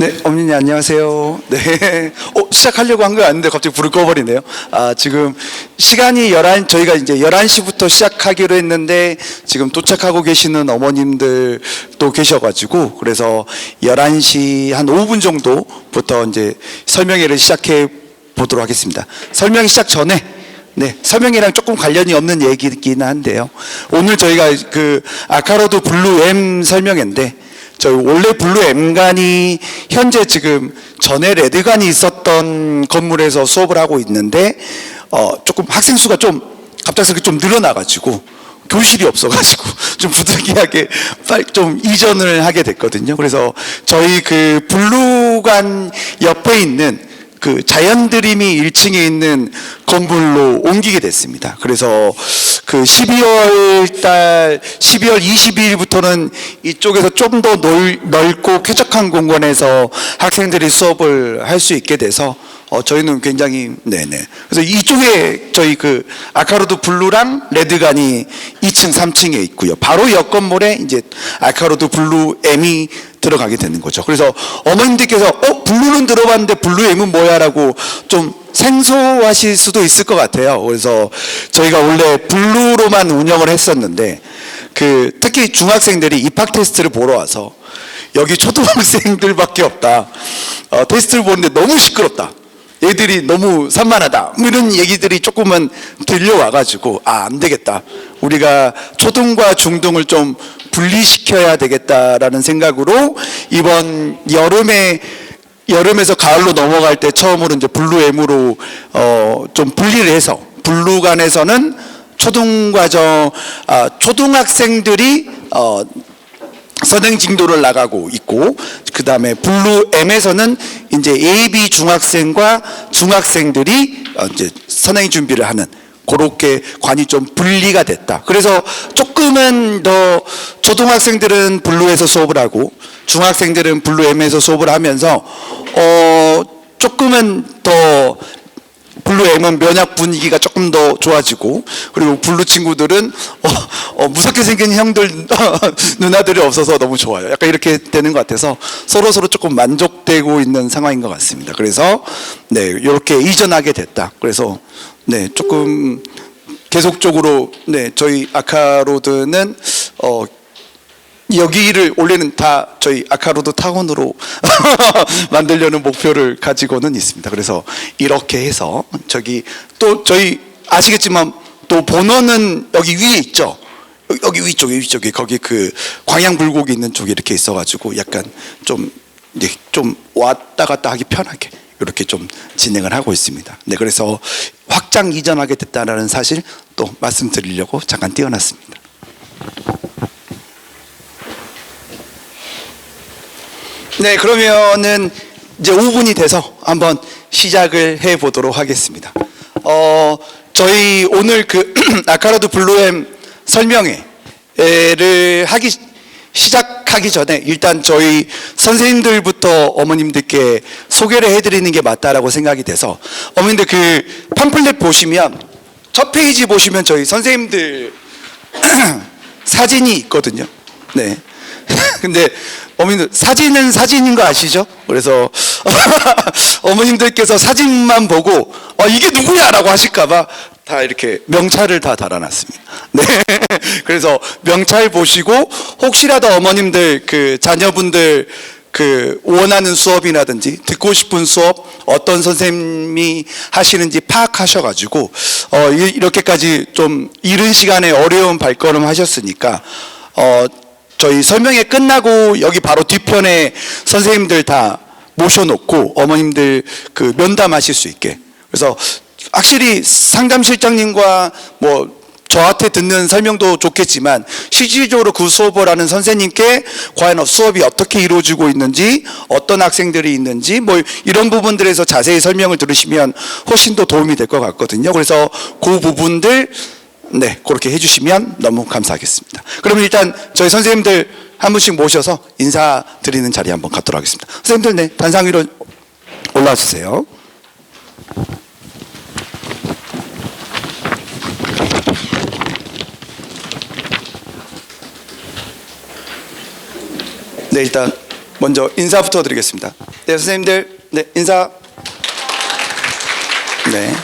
네, 어머니 안녕하세요. 네, 시작하려고 한 거 아닌데 갑자기 불을 꺼버리네요. 지금 시간이 저희가 이제 11시부터 시작하기로 했는데 지금 도착하고 계시는 어머님들도 계셔가지고 그래서 11시 한 5분 정도부터 이제 설명회를 시작해 보도록 하겠습니다. 설명 시작 전에 설명이랑 조금 관련이 없는 얘기이긴 한데요. 오늘 저희가 그 아카로드 블루 M 설명회인데 저희 원래 블루 M관이 현재 지금 전에 레드관이 있었던 건물에서 수업을 하고 있는데 조금 학생 수가 좀 갑작스럽게 좀 늘어나가지고 교실이 없어가지고 좀 부득이하게 빨리 좀 이전을 하게 됐거든요. 그래서 저희 그 블루관 옆에 있는 그 자연드림이 1층에 있는 건물로 옮기게 됐습니다. 그래서 그 12월 22일부터는 이쪽에서 좀 더 넓고 쾌적한 공간에서 학생들이 수업을 할 수 있게 돼서 저희는 굉장히 그래서 이쪽에 저희 그 아카로드 블루랑 레드관이 2층, 3층에 있고요. 바로 옆 건물에 이제 아카로드 블루 M이 들어가게 되는 거죠. 그래서 어머님들께서 블루는 들어봤는데 블루 M은 뭐야? 라고 좀 생소하실 수도 있을 것 같아요. 그래서 저희가 원래 블루로만 운영을 했었는데 특히 중학생들이 입학 테스트를 보러 와서 여기 초등학생들밖에 없다. 테스트를 보는데 너무 시끄럽다. 애들이 너무 산만하다. 이런 얘기들이 조금은 들려와가지고 안 되겠다. 우리가 초등과 중등을 좀 분리시켜야 되겠다라는 생각으로 이번 여름에서 가을로 넘어갈 때 처음으로 이제 블루 M으로 좀 분리를 해서 블루관에서는 초등학생들이 선행 진도를 나가고 있고 그 다음에 블루 M에서는 이제 AB 중학생과 중학생들이 이제 선행 준비를 하는 그렇게 관이 좀 분리가 됐다. 그래서 조금은 더 초등학생들은 블루에서 수업을 하고 중학생들은 블루 M에서 수업을 하면서 조금은 더 블루 M은 면학 분위기가 조금 더 좋아지고 그리고 블루 친구들은 무섭게 생긴 형들 누나들이 없어서 너무 좋아요. 약간 이렇게 되는 것 같아서 서로 조금 만족되고 있는 상황인 것 같습니다. 그래서 이렇게 이전하게 됐다. 그래서 조금 계속적으로 저희 아카로드는 여기를 원래는 다 저희 아카로드 타운으로 만들려는 목표를 가지고는 있습니다. 그래서 이렇게 해서 저기 또 저희 아시겠지만 또 본원은 여기 위에 있죠. 여기 위쪽에 거기 그 광양 불고기 있는 쪽에 이렇게 있어가지고 약간 좀 왔다 갔다 하기 편하게 이렇게 좀 진행을 하고 있습니다. 그래서 확장 이전하게 됐다라는 사실 또 말씀드리려고 잠깐 띄워놨습니다. 그러면은 이제 5분이 돼서 한번 시작을 해 보도록 하겠습니다. 저희 오늘 그 아카로드 블루 M 설명회를 시작하기 전에 일단 저희 선생님들부터 어머님들께 소개를 해드리는 게 맞다라고 생각이 돼서 어머님들 그 팜플렛 보시면 첫 페이지 보시면 저희 선생님들 사진이 있거든요. 근데 어머님들 사진은 사진인 거 아시죠? 그래서 어머님들께서 사진만 보고 이게 누구냐라고 하실까봐 다 이렇게 명찰을 다 달아놨습니다. 그래서 명찰 보시고 혹시라도 어머님들 그 자녀분들 그 원하는 수업이라든지 듣고 싶은 수업 어떤 선생님이 하시는지 파악하셔가지고 이렇게까지 좀 이른 시간에 어려운 발걸음 하셨으니까 저희 설명회 끝나고 여기 바로 뒤편에 선생님들 다 모셔놓고 어머님들 그 면담하실 수 있게 그래서 확실히 상담실장님과 저한테 듣는 설명도 좋겠지만 실질적으로 그 수업을 하는 선생님께 과연 수업이 어떻게 이루어지고 있는지 어떤 학생들이 있는지 이런 부분들에서 자세히 설명을 들으시면 훨씬 더 도움이 될 것 같거든요. 그래서 그 부분들 그렇게 해주시면 너무 감사하겠습니다. 그러면 일단 저희 선생님들 한 분씩 모셔서 인사드리는 자리 한번 갖도록 하겠습니다. 선생님들 단상 위로 올라와 주세요. 일단 먼저 인사부터 드리겠습니다. 네, 선생님들, 네, 인사. 네.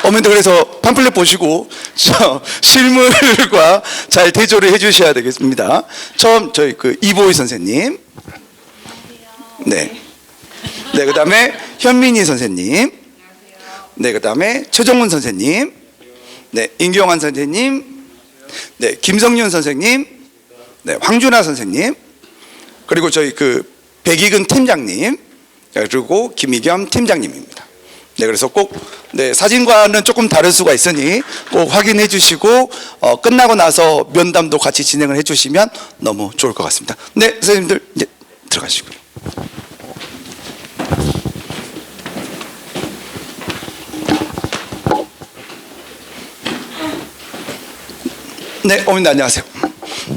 어머님들 그래서 팜플렛 보시고 실물과 잘 대조를 해주셔야 되겠습니다. 처음 저희 이보희 선생님, 네, 네, 그다음에 현민희 선생님, 네, 그다음에 최정훈 선생님, 네, 임경환 선생님, 네, 김성윤 선생님, 네, 황준하 선생님, 그리고 저희 백이근 팀장님, 그리고 김희겸 팀장님입니다. 네, 그래서 꼭 네, 사진과는 조금 다를 수가 있으니 꼭 확인해 주시고 끝나고 나서 면담도 같이 진행을 해 주시면 너무 좋을 것 같습니다. 네, 선생님들 이제 들어가시고요. 네, 어머니 안녕하세요.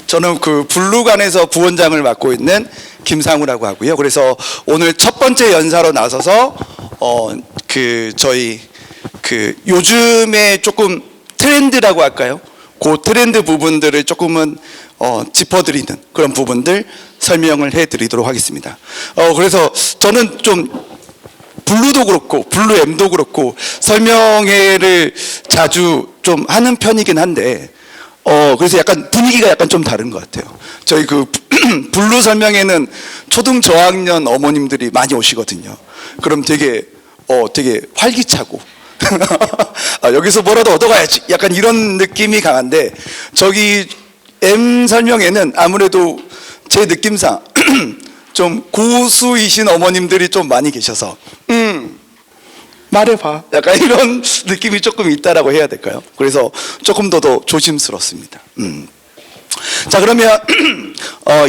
저는 블루관에서 부원장을 맡고 있는 김상우라고 하고요. 그래서 오늘 첫 번째 연사로 나서서 저희 요즘에 조금 트렌드라고 할까요? 그 트렌드 부분들을 조금은 짚어드리는 그런 부분들 설명을 해드리도록 하겠습니다. 그래서 저는 좀 블루도 그렇고 블루엠도 그렇고 설명회를 자주 좀 하는 편이긴 한데 그래서 약간 분위기가 약간 좀 다른 것 같아요. 저희 블루 설명회는 초등 저학년 어머님들이 많이 오시거든요. 그럼 되게 활기차고 여기서 뭐라도 얻어가야지 약간 이런 느낌이 강한데, 저기 M 설명회는 아무래도 제 느낌상 좀 고수이신 어머님들이 좀 많이 계셔서 말해봐 약간 이런 느낌이 조금 있다라고 해야 될까요? 그래서 조금 더 조심스럽습니다. 자, 그러면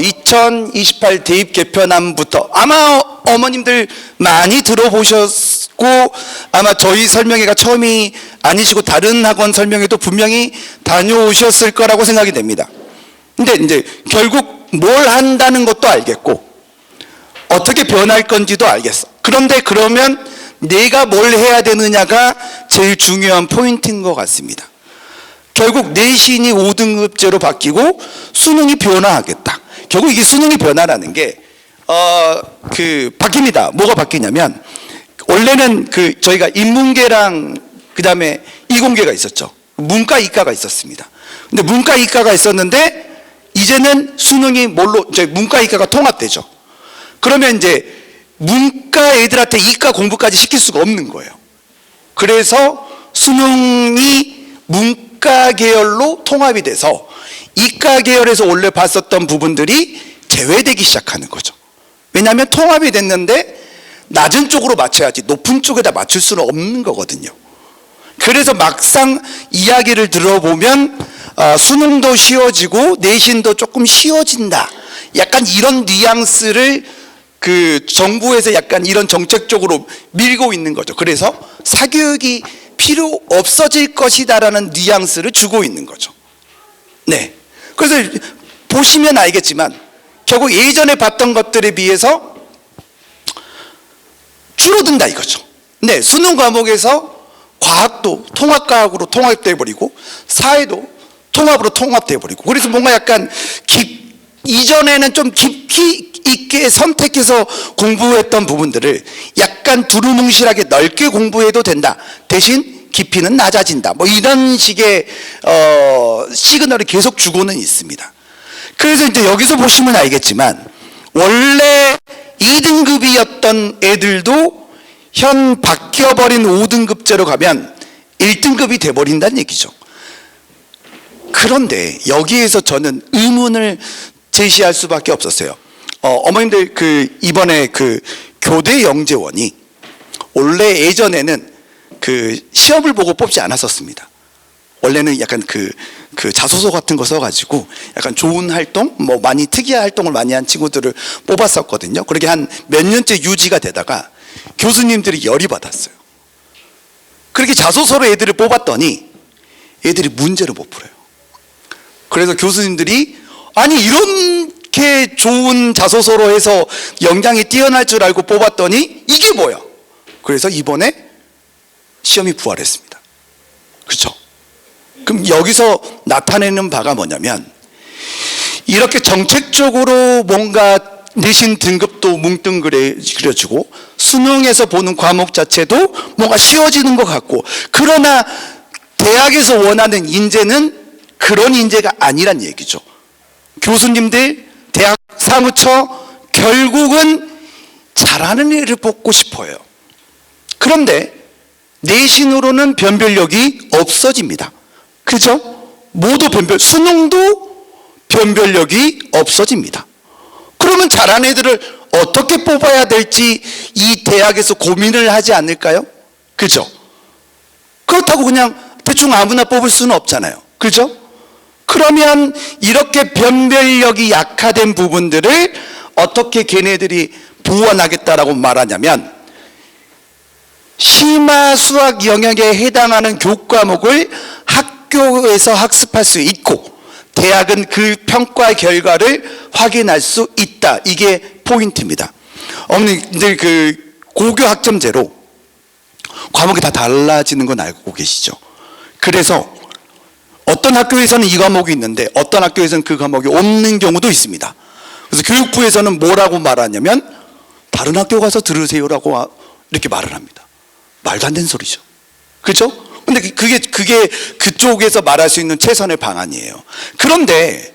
2028 대입 개편안부터 아마 어머님들 많이 들어보셨고, 아마 저희 설명회가 처음이 아니시고 다른 학원 설명회도 분명히 다녀오셨을 거라고 생각이 됩니다. 근데 이제 결국 뭘 한다는 것도 알겠고 어떻게 변할 건지도 알겠어. 그런데 그러면 내가 뭘 해야 되느냐가 제일 중요한 포인트인 것 같습니다. 결국 내신이 5등급제로 바뀌고 수능이 변화하겠다. 결국 이게 수능이 변화라는 게 바뀝니다. 뭐가 바뀌냐면, 원래는 저희가 인문계랑 그다음에 이공계가 있었죠. 문과 이과가 있었습니다. 근데 문과 이과가 있었는데 이제는 수능이 문과 이과가 통합되죠. 그러면 이제 문과 애들한테 이과 공부까지 시킬 수가 없는 거예요. 그래서 수능이 문과 계열로 통합이 돼서 이과 계열에서 원래 봤었던 부분들이 제외되기 시작하는 거죠. 왜냐하면 통합이 됐는데 낮은 쪽으로 맞춰야지 높은 쪽에다 맞출 수는 없는 거거든요. 그래서 막상 이야기를 들어보면 수능도 쉬워지고 내신도 조금 쉬워진다, 약간 이런 뉘앙스를 정부에서 약간 이런 정책적으로 밀고 있는 거죠. 그래서 사교육이 필요 없어질 것이다라는 뉘앙스를 주고 있는 거죠. 네. 그래서 보시면 알겠지만 결국 예전에 봤던 것들에 비해서 줄어든다 이거죠. 네. 수능 과목에서 과학도 통합과학으로 통합돼 버리고 사회도 통합으로 통합돼 버리고, 그래서 뭔가 약간 이전에는 좀 깊이 있게 선택해서 공부했던 부분들을 약간 두루뭉실하게 넓게 공부해도 된다, 대신 깊이는 낮아진다, 뭐 이런 식의 시그널을 계속 주고는 있습니다. 그래서 이제 여기서 보시면 알겠지만 원래 2등급이었던 애들도 현 바뀌어버린 5등급제로 가면 1등급이 돼버린다는 얘기죠. 그런데 여기에서 저는 의문을 제시할 수밖에 없었어요. 어머님들 이번에 교대 영재원이 원래 예전에는 시험을 보고 뽑지 않았었습니다. 원래는 약간 자소서 같은 거 써가지고 약간 좋은 활동, 뭐 많이 특이한 활동을 많이 한 친구들을 뽑았었거든요. 그렇게 한 몇 년째 유지가 되다가 교수님들이 열이 받았어요. 그렇게 자소서로 애들을 뽑았더니 애들이 문제를 못 풀어요. 그래서 교수님들이 아니 이렇게 좋은 자소서로 해서 역량이 뛰어날 줄 알고 뽑았더니 이게 뭐야? 그래서 이번에 시험이 부활했습니다. 그렇죠? 그럼 여기서 나타내는 바가 뭐냐면, 이렇게 정책적으로 뭔가 내신 등급도 뭉뚱그려지고 수능에서 보는 과목 자체도 뭔가 쉬워지는 것 같고, 그러나 대학에서 원하는 인재는 그런 인재가 아니란 얘기죠. 교수님들, 대학 사무처 결국은 잘하는 애를 뽑고 싶어요. 그런데 내신으로는 변별력이 없어집니다. 그죠? 모두 수능도 변별력이 없어집니다. 그러면 잘하는 애들을 어떻게 뽑아야 될지 이 대학에서 고민을 하지 않을까요? 그죠? 그렇다고 그냥 대충 아무나 뽑을 수는 없잖아요. 그죠? 그러면 이렇게 변별력이 약화된 부분들을 어떻게 걔네들이 보완하겠다라고 말하냐면, 심화 수학 영역에 해당하는 교과목을 학교에서 학습할 수 있고 대학은 그 평가 결과를 확인할 수 있다. 이게 포인트입니다. 어머니들 그 고교 학점제로 과목이 다 달라지는 건 알고 계시죠? 그래서 어떤 학교에서는 이 과목이 있는데 어떤 학교에서는 그 과목이 없는 경우도 있습니다. 그래서 교육부에서는 뭐라고 말하냐면 다른 학교 가서 들으세요라고 이렇게 말을 합니다. 말도 안 되는 소리죠. 그렇죠? 근데 그게 그쪽에서 말할 수 있는 최선의 방안이에요. 그런데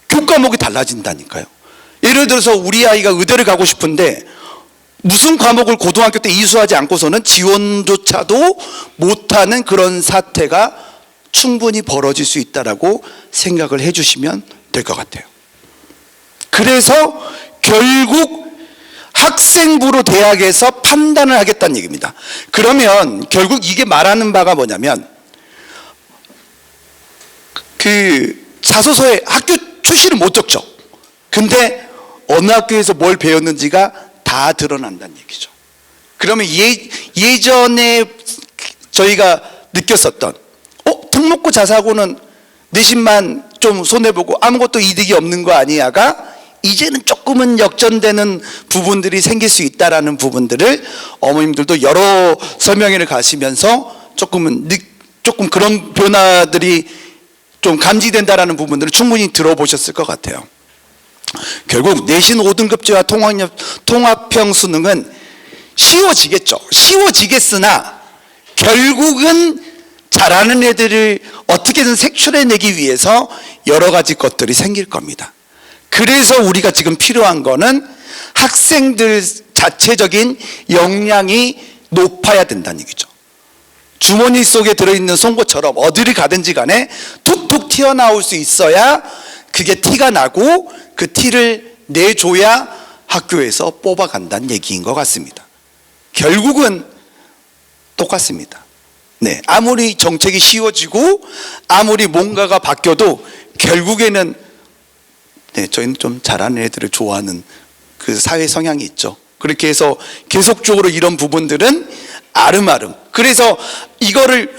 교과목이 달라진다니까요. 예를 들어서 우리 아이가 의대를 가고 싶은데 무슨 과목을 고등학교 때 이수하지 않고서는 지원조차도 못하는 그런 사태가 충분히 벌어질 수 있다라고 생각을 해주시면 될 것 같아요. 그래서 결국 학생부로 대학에서 판단을 하겠다는 얘기입니다. 그러면 결국 이게 말하는 바가 뭐냐면, 그 자소서에 학교 출신은 못 적죠. 근데 어느 학교에서 뭘 배웠는지가 다 드러난다는 얘기죠. 그러면 예전에 저희가 느꼈었던 특목고 자사고는 내신만 좀 손해보고 아무것도 이득이 없는 거 아니야가 이제는 조금은 역전되는 부분들이 생길 수 있다라는 부분들을 어머님들도 여러 설명회를 가시면서 조금 그런 변화들이 좀 감지된다라는 부분들을 충분히 들어보셨을 것 같아요. 결국 내신 5등급제와 통합형 수능은 쉬워지겠죠. 쉬워지겠으나 결국은 잘하는 애들을 어떻게든 색출해내기 위해서 여러 가지 것들이 생길 겁니다. 그래서 우리가 지금 필요한 거는 학생들 자체적인 역량이 높아야 된다는 얘기죠. 주머니 속에 들어있는 송곳처럼 어디를 가든지 간에 툭툭 튀어나올 수 있어야 그게 티가 나고 그 티를 내줘야 학교에서 뽑아간다는 얘기인 것 같습니다. 결국은 똑같습니다. 네, 아무리 정책이 쉬워지고 아무리 뭔가가 바뀌어도 결국에는 저희는 좀 잘하는 애들을 좋아하는 그 사회 성향이 있죠. 그렇게 해서 계속적으로 이런 부분들은 아름아름. 그래서 이거를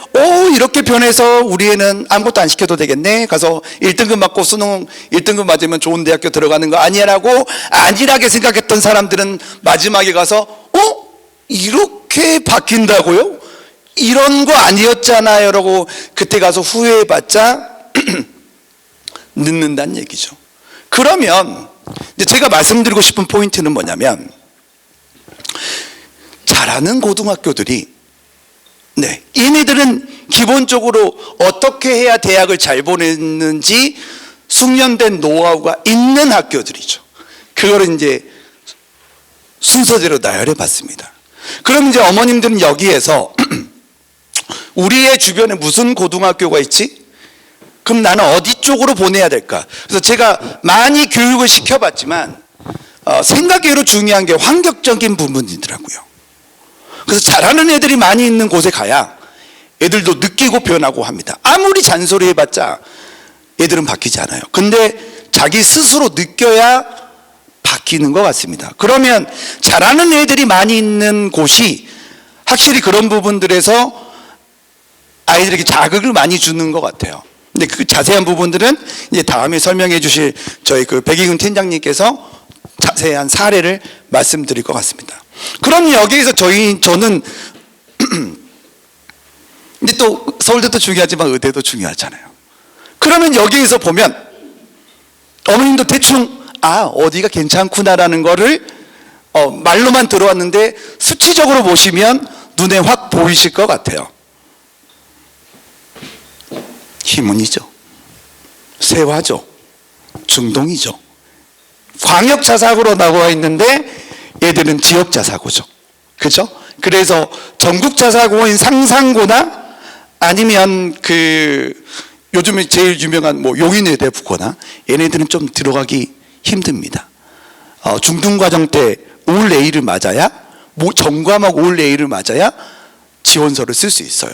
이렇게 변해서 우리 애는 아무것도 안 시켜도 되겠네. 가서 1등급 맞고 수능 1등급 맞으면 좋은 대학교 들어가는 거 아니라고 안일하게 생각했던 사람들은 마지막에 가서 이렇게 바뀐다고요? 이런 거 아니었잖아요 라고 그때 가서 후회해봤자 늦는다는 얘기죠. 그러면 제가 말씀드리고 싶은 포인트는 뭐냐면, 잘하는 고등학교들이 얘네들은 기본적으로 어떻게 해야 대학을 잘 보냈는지 숙련된 노하우가 있는 학교들이죠. 그거를 이제 순서대로 나열해 봤습니다. 그럼 이제 어머님들은 여기에서 우리의 주변에 무슨 고등학교가 있지? 그럼 나는 어디 쪽으로 보내야 될까? 그래서 제가 많이 교육을 시켜봤지만 생각외로 중요한 게 환경적인 부분이더라고요. 그래서 잘하는 애들이 많이 있는 곳에 가야 애들도 느끼고 변하고 합니다. 아무리 잔소리 해봤자 애들은 바뀌지 않아요. 근데 자기 스스로 느껴야 바뀌는 것 같습니다. 그러면 잘하는 애들이 많이 있는 곳이 확실히 그런 부분들에서 아이들에게 자극을 많이 주는 것 같아요. 근데 그 자세한 부분들은 이제 다음에 설명해 주실 저희 그 백이근 팀장님께서 자세한 사례를 말씀드릴 것 같습니다. 그럼 여기에서 저는 근데 또 서울대도 중요하지만 의대도 중요하잖아요. 그러면 여기에서 보면 어머님도 대충 아, 어디가 괜찮구나라는 거를 말로만 들어왔는데 수치적으로 보시면 눈에 확 보이실 것 같아요. 희문이죠. 세화죠. 중동이죠. 광역자사고로 나와 있는데 얘들은 지역자사고죠. 그죠? 그래서 전국자사고인 상산고나 아니면 요즘에 제일 유명한 용인외대 붙거나 얘네들은 좀 들어가기 힘듭니다. 중등과정 때 올 A를 맞아야 전과목 올 A를 맞아야 지원서를 쓸 수 있어요.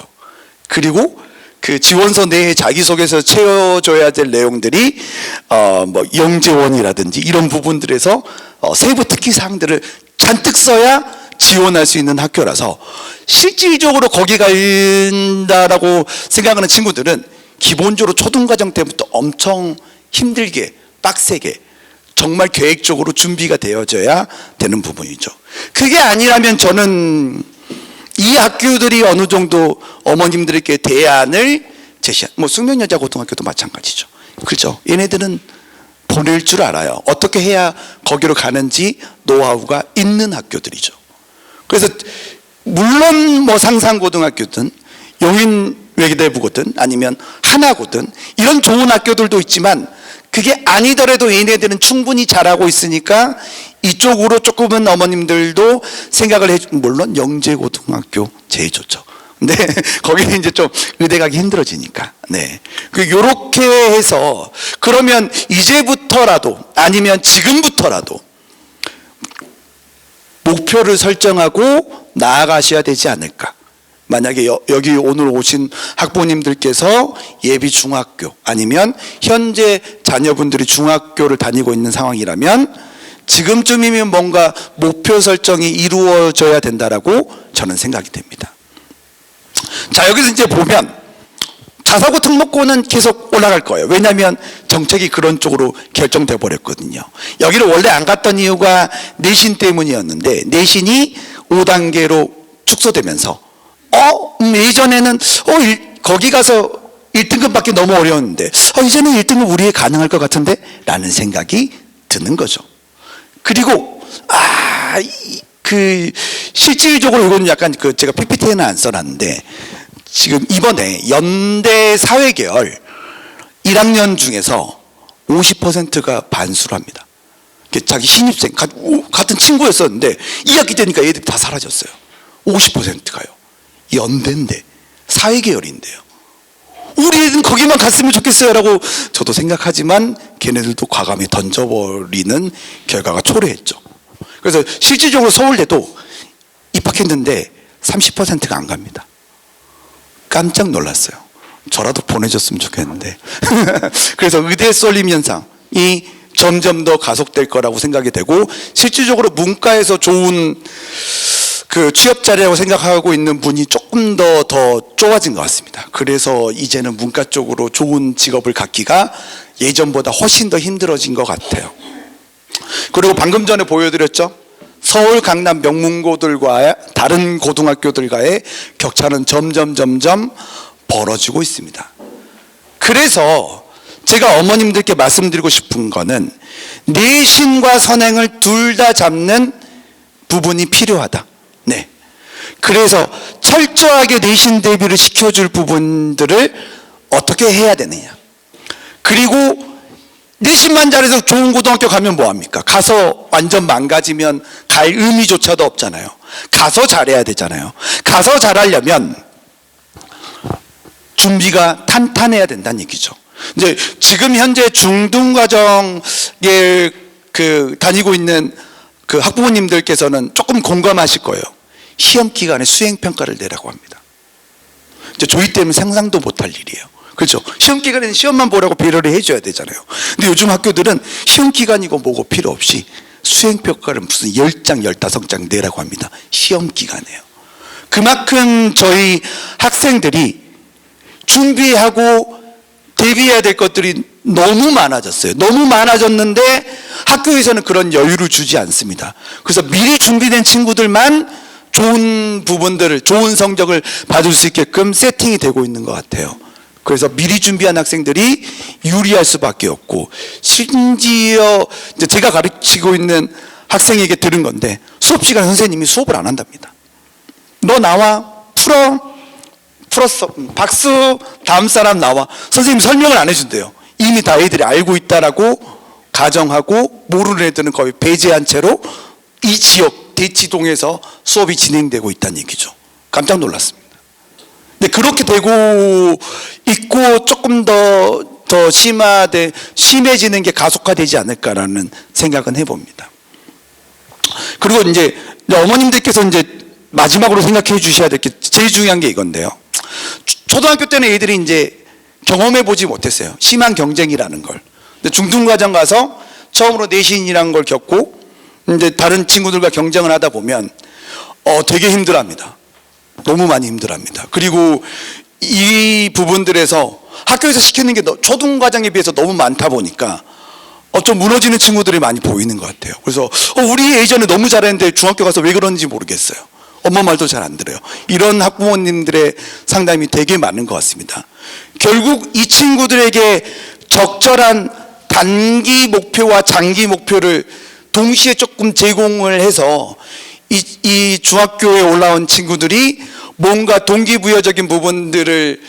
그리고 그 지원서 내에 자기소개서 채워줘야 될 내용들이 영재원이라든지 이런 부분들에서 세부 특기 사항들을 잔뜩 써야 지원할 수 있는 학교라서 실질적으로 거기 간다라고 생각하는 친구들은 기본적으로 초등과정 때부터 엄청 힘들게 빡세게 정말 계획적으로 준비가 되어져야 되는 부분이죠. 그게 아니라면 저는 이 학교들이 어느 정도 어머님들에게 대안을 제시한, 숙명여자고등학교도 마찬가지죠. 그렇죠. 얘네들은 보낼 줄 알아요. 어떻게 해야 거기로 가는지 노하우가 있는 학교들이죠. 그래서 물론 상산고등학교든 용인외대부고든 아니면 하나고든 이런 좋은 학교들도 있지만 그게 아니더라도 얘네들은 충분히 잘하고 있으니까 이쪽으로 조금은 어머님들도 생각을 물론 영재고등학교 제일 좋죠. 네, 거기는 이제 좀 의대 가기 힘들어지니까. 네. 요렇게 해서 그러면 이제부터라도 아니면 지금부터라도 목표를 설정하고 나아가셔야 되지 않을까. 만약에 여기 오늘 오신 학부모님들께서 예비 중학교 아니면 현재 자녀분들이 중학교를 다니고 있는 상황이라면 지금쯤이면 뭔가 목표 설정이 이루어져야 된다라고 저는 생각이 됩니다. 자, 여기서 이제 보면 자사고 특목고는 계속 올라갈 거예요. 왜냐하면 정책이 그런 쪽으로 결정돼 버렸거든요. 여기를 원래 안 갔던 이유가 내신 때문이었는데 내신이 5단계로 축소되면서 예전에는 거기 가서 1등급 받기 너무 어려웠는데 이제는 1등급 우리에 가능할 것 같은데 라는 생각이 드는 거죠. 그리고 실질적으로 이건 약간 제가 PPT에는 안 써놨는데 지금 이번에 연대 사회계열 1학년 중에서 50%가 반수를 합니다. 자기 신입생 같은 친구였었는데 2학기 되니까 얘들이 다 사라졌어요. 50%가요. 연대인데 사회계열인데요. 우리 애들은 거기만 갔으면 좋겠어요 라고 저도 생각하지만 걔네들도 과감히 던져버리는 결과가 초래했죠. 그래서 실질적으로 서울대도 입학했는데 30%가 안 갑니다. 깜짝 놀랐어요. 저라도 보내줬으면 좋겠는데 그래서 의대 쏠림 현상이 점점 더 가속될 거라고 생각이 되고 실질적으로 문과에서 좋은 취업 자리라고 생각하고 있는 분이 조금 더 좁아진 것 같습니다. 그래서 이제는 문과 쪽으로 좋은 직업을 갖기가 예전보다 훨씬 더 힘들어진 것 같아요. 그리고 방금 전에 보여드렸죠. 서울, 강남 명문고들과 다른 고등학교들과의 격차는 점점 벌어지고 있습니다. 그래서 제가 어머님들께 말씀드리고 싶은 거는 내신과 선행을 둘 다 잡는 부분이 필요하다. 네. 그래서 철저하게 내신 대비를 시켜줄 부분들을 어떻게 해야 되느냐. 그리고 내신만 잘해서 좋은 고등학교 가면 뭐합니까? 가서 완전 망가지면 갈 의미조차도 없잖아요. 가서 잘해야 되잖아요. 가서 잘하려면 준비가 탄탄해야 된다는 얘기죠. 이제 지금 현재 중등과정에 다니고 있는 학부모님들께서는 조금 공감하실 거예요. 시험 기간에 수행평가를 내라고 합니다. 이제 저희 때문에 상상도 못할 일이에요. 그렇죠? 시험 기간에는 시험만 보라고 배려를 해줘야 되잖아요. 근데 요즘 학교들은 시험 기간이고 뭐고 필요 없이 수행평가를 무슨 10장, 15장 내라고 합니다. 시험 기간에요. 그만큼 저희 학생들이 준비하고 대비해야 될 것들이 너무 많아졌어요. 너무 많아졌는데 학교에서는 그런 여유를 주지 않습니다. 그래서 미리 준비된 친구들만 좋은 부분들을, 좋은 성적을 받을 수 있게끔 세팅이 되고 있는 것 같아요. 그래서 미리 준비한 학생들이 유리할 수밖에 없고, 심지어 이제 제가 가르치고 있는 학생에게 들은 건데, 수업 시간에 선생님이 수업을 안 한답니다. 너 나와, 풀었어, 박수, 다음 사람 나와. 선생님이 설명을 안 해준대요. 이미 다 애들이 알고 있다라고 가정하고, 모르는 애들은 거의 배제한 채로 이 지역 대치동에서 수업이 진행되고 있다는 얘기죠. 깜짝 놀랐습니다. 근데 그렇게 되고 있고, 조금 더 심해지는 게 가속화되지 않을까라는 생각은 해봅니다. 그리고 이제 어머님들께서 이제 마지막으로 생각해 주셔야 될 게 제일 중요한 게 이건데요. 초등학교 때는 애들이 이제 경험해 보지 못했어요. 심한 경쟁이라는 걸. 근데 중등과정 가서 처음으로 내신이라는 걸 겪고, 이제 다른 친구들과 경쟁을 하다 보면 되게 힘들어합니다. 너무 많이 힘들어합니다. 그리고 이 부분들에서 학교에서 시키는 게 초등과정에 비해서 너무 많다 보니까 좀 무너지는 친구들이 많이 보이는 것 같아요. 그래서 우리 예전에 너무 잘했는데 중학교 가서 왜 그런지 모르겠어요. 엄마 말도 잘 안 들어요. 이런 학부모님들의 상담이 되게 많은 것 같습니다. 결국 이 친구들에게 적절한 단기 목표와 장기 목표를 동시에 조금 제공을 해서 이 중학교에 올라온 친구들이 뭔가 동기부여적인 부분들을